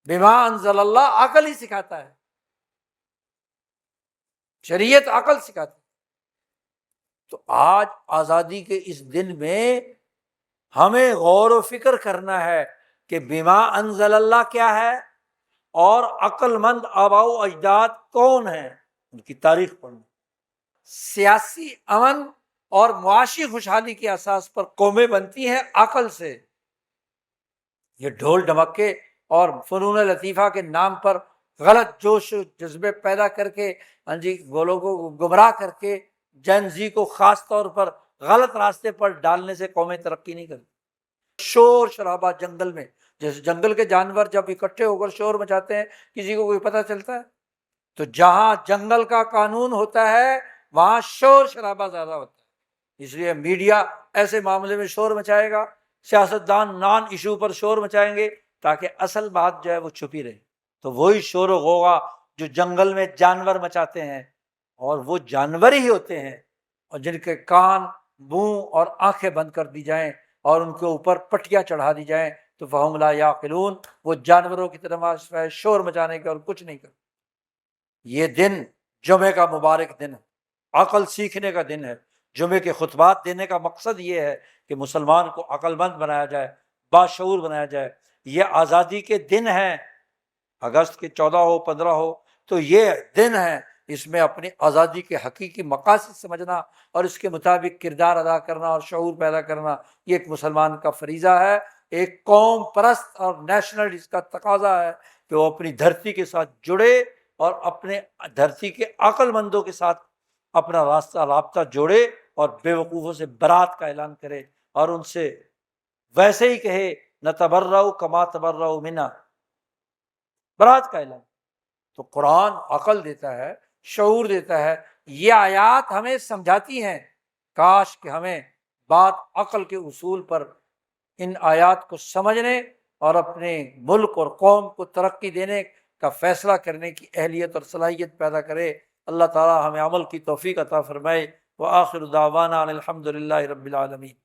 بما انزل اللہ عقل ہی سکھاتا ہے، شریعت عقل سکھاتی ہے۔ تو آج آزادی کے اس دن میں ہمیں غور و فکر کرنا ہے کہ بما انزل اللہ کیا ہے اور عقل مند آباء و اجداد کون ہیں، ان کی تاریخ پڑھنا۔ سیاسی امن اور معاشی خوشحالی کی اساس پر قومیں بنتی ہیں عقل سے۔ یہ ڈھول ڈھمکے اور فنون لطیفہ کے نام پر غلط جوش و جذبے پیدا کر کے، ہاں جی، لوگوں کو گمراہ کر کے، جین زی کو خاص طور پر غلط راستے پر ڈالنے سے قومیں ترقی نہیں کرتی۔ شور شرابہ جنگل میں، جیسے جنگل کے جانور جب اکٹھے ہو کر شور مچاتے ہیں کسی کو کوئی پتہ چلتا ہے؟ تو جہاں جنگل کا قانون ہوتا ہے وہاں شور شرابہ زیادہ ہوتا ہے۔ اس لیے میڈیا ایسے معاملے میں شور مچائے گا، سیاستدان نان ایشو پر شور مچائیں گے تاکہ اصل بات جو ہے وہ چھپی رہے۔ تو وہی شور و غوغا جو جنگل میں جانور مچاتے ہیں، اور وہ جانور ہی ہوتے ہیں اور جن کے کان، منہ اور آنکھیں بند کر دی جائیں اور ان کے اوپر پٹیاں چڑھا دی جائیں تو فہم لا یعقلون، وہ جانوروں کی طرح شور مچانے کے اور کچھ نہیں کرتے۔ یہ دن جمعے کا مبارک دن ہے، عقل سیکھنے کا دن ہے۔ جمعے کے خطبات دینے کا مقصد یہ ہے کہ مسلمان کو عقل مند بنایا جائے، باشعور بنایا جائے۔ یہ آزادی کے دن ہیں، اگست کے 14 ہو، 15 ہو، تو یہ دن ہے، اس میں اپنی آزادی کے حقیقی مقاصد سمجھنا اور اس کے مطابق کردار ادا کرنا اور شعور پیدا کرنا، یہ ایک مسلمان کا فریضہ ہے، ایک قوم پرست اور نیشنل اس کا تقاضا ہے کہ وہ اپنی دھرتی کے ساتھ جڑے اور اپنے دھرتی کے عقل مندوں کے ساتھ اپنا رابطہ جوڑے اور بے وقوفوں سے برات کا اعلان کرے اور ان سے ویسے ہی کہے نتبرؤ کما تبرؤ منا، برات کا اعلان۔ تو قرآن عقل دیتا ہے، شعور دیتا ہے، یہ آیات ہمیں سمجھاتی ہیں، کاش کہ ہمیں بات عقل کے اصول پر ان آیات کو سمجھنے اور اپنے ملک اور قوم کو ترقی دینے کا فیصلہ کرنے کی اہلیت اور صلاحیت پیدا کرے۔ اللہ تعالی ہمیں عمل کی توفیق عطا فرمائے۔ وآخر دعوانا ان الحمد للہ رب العالمین۔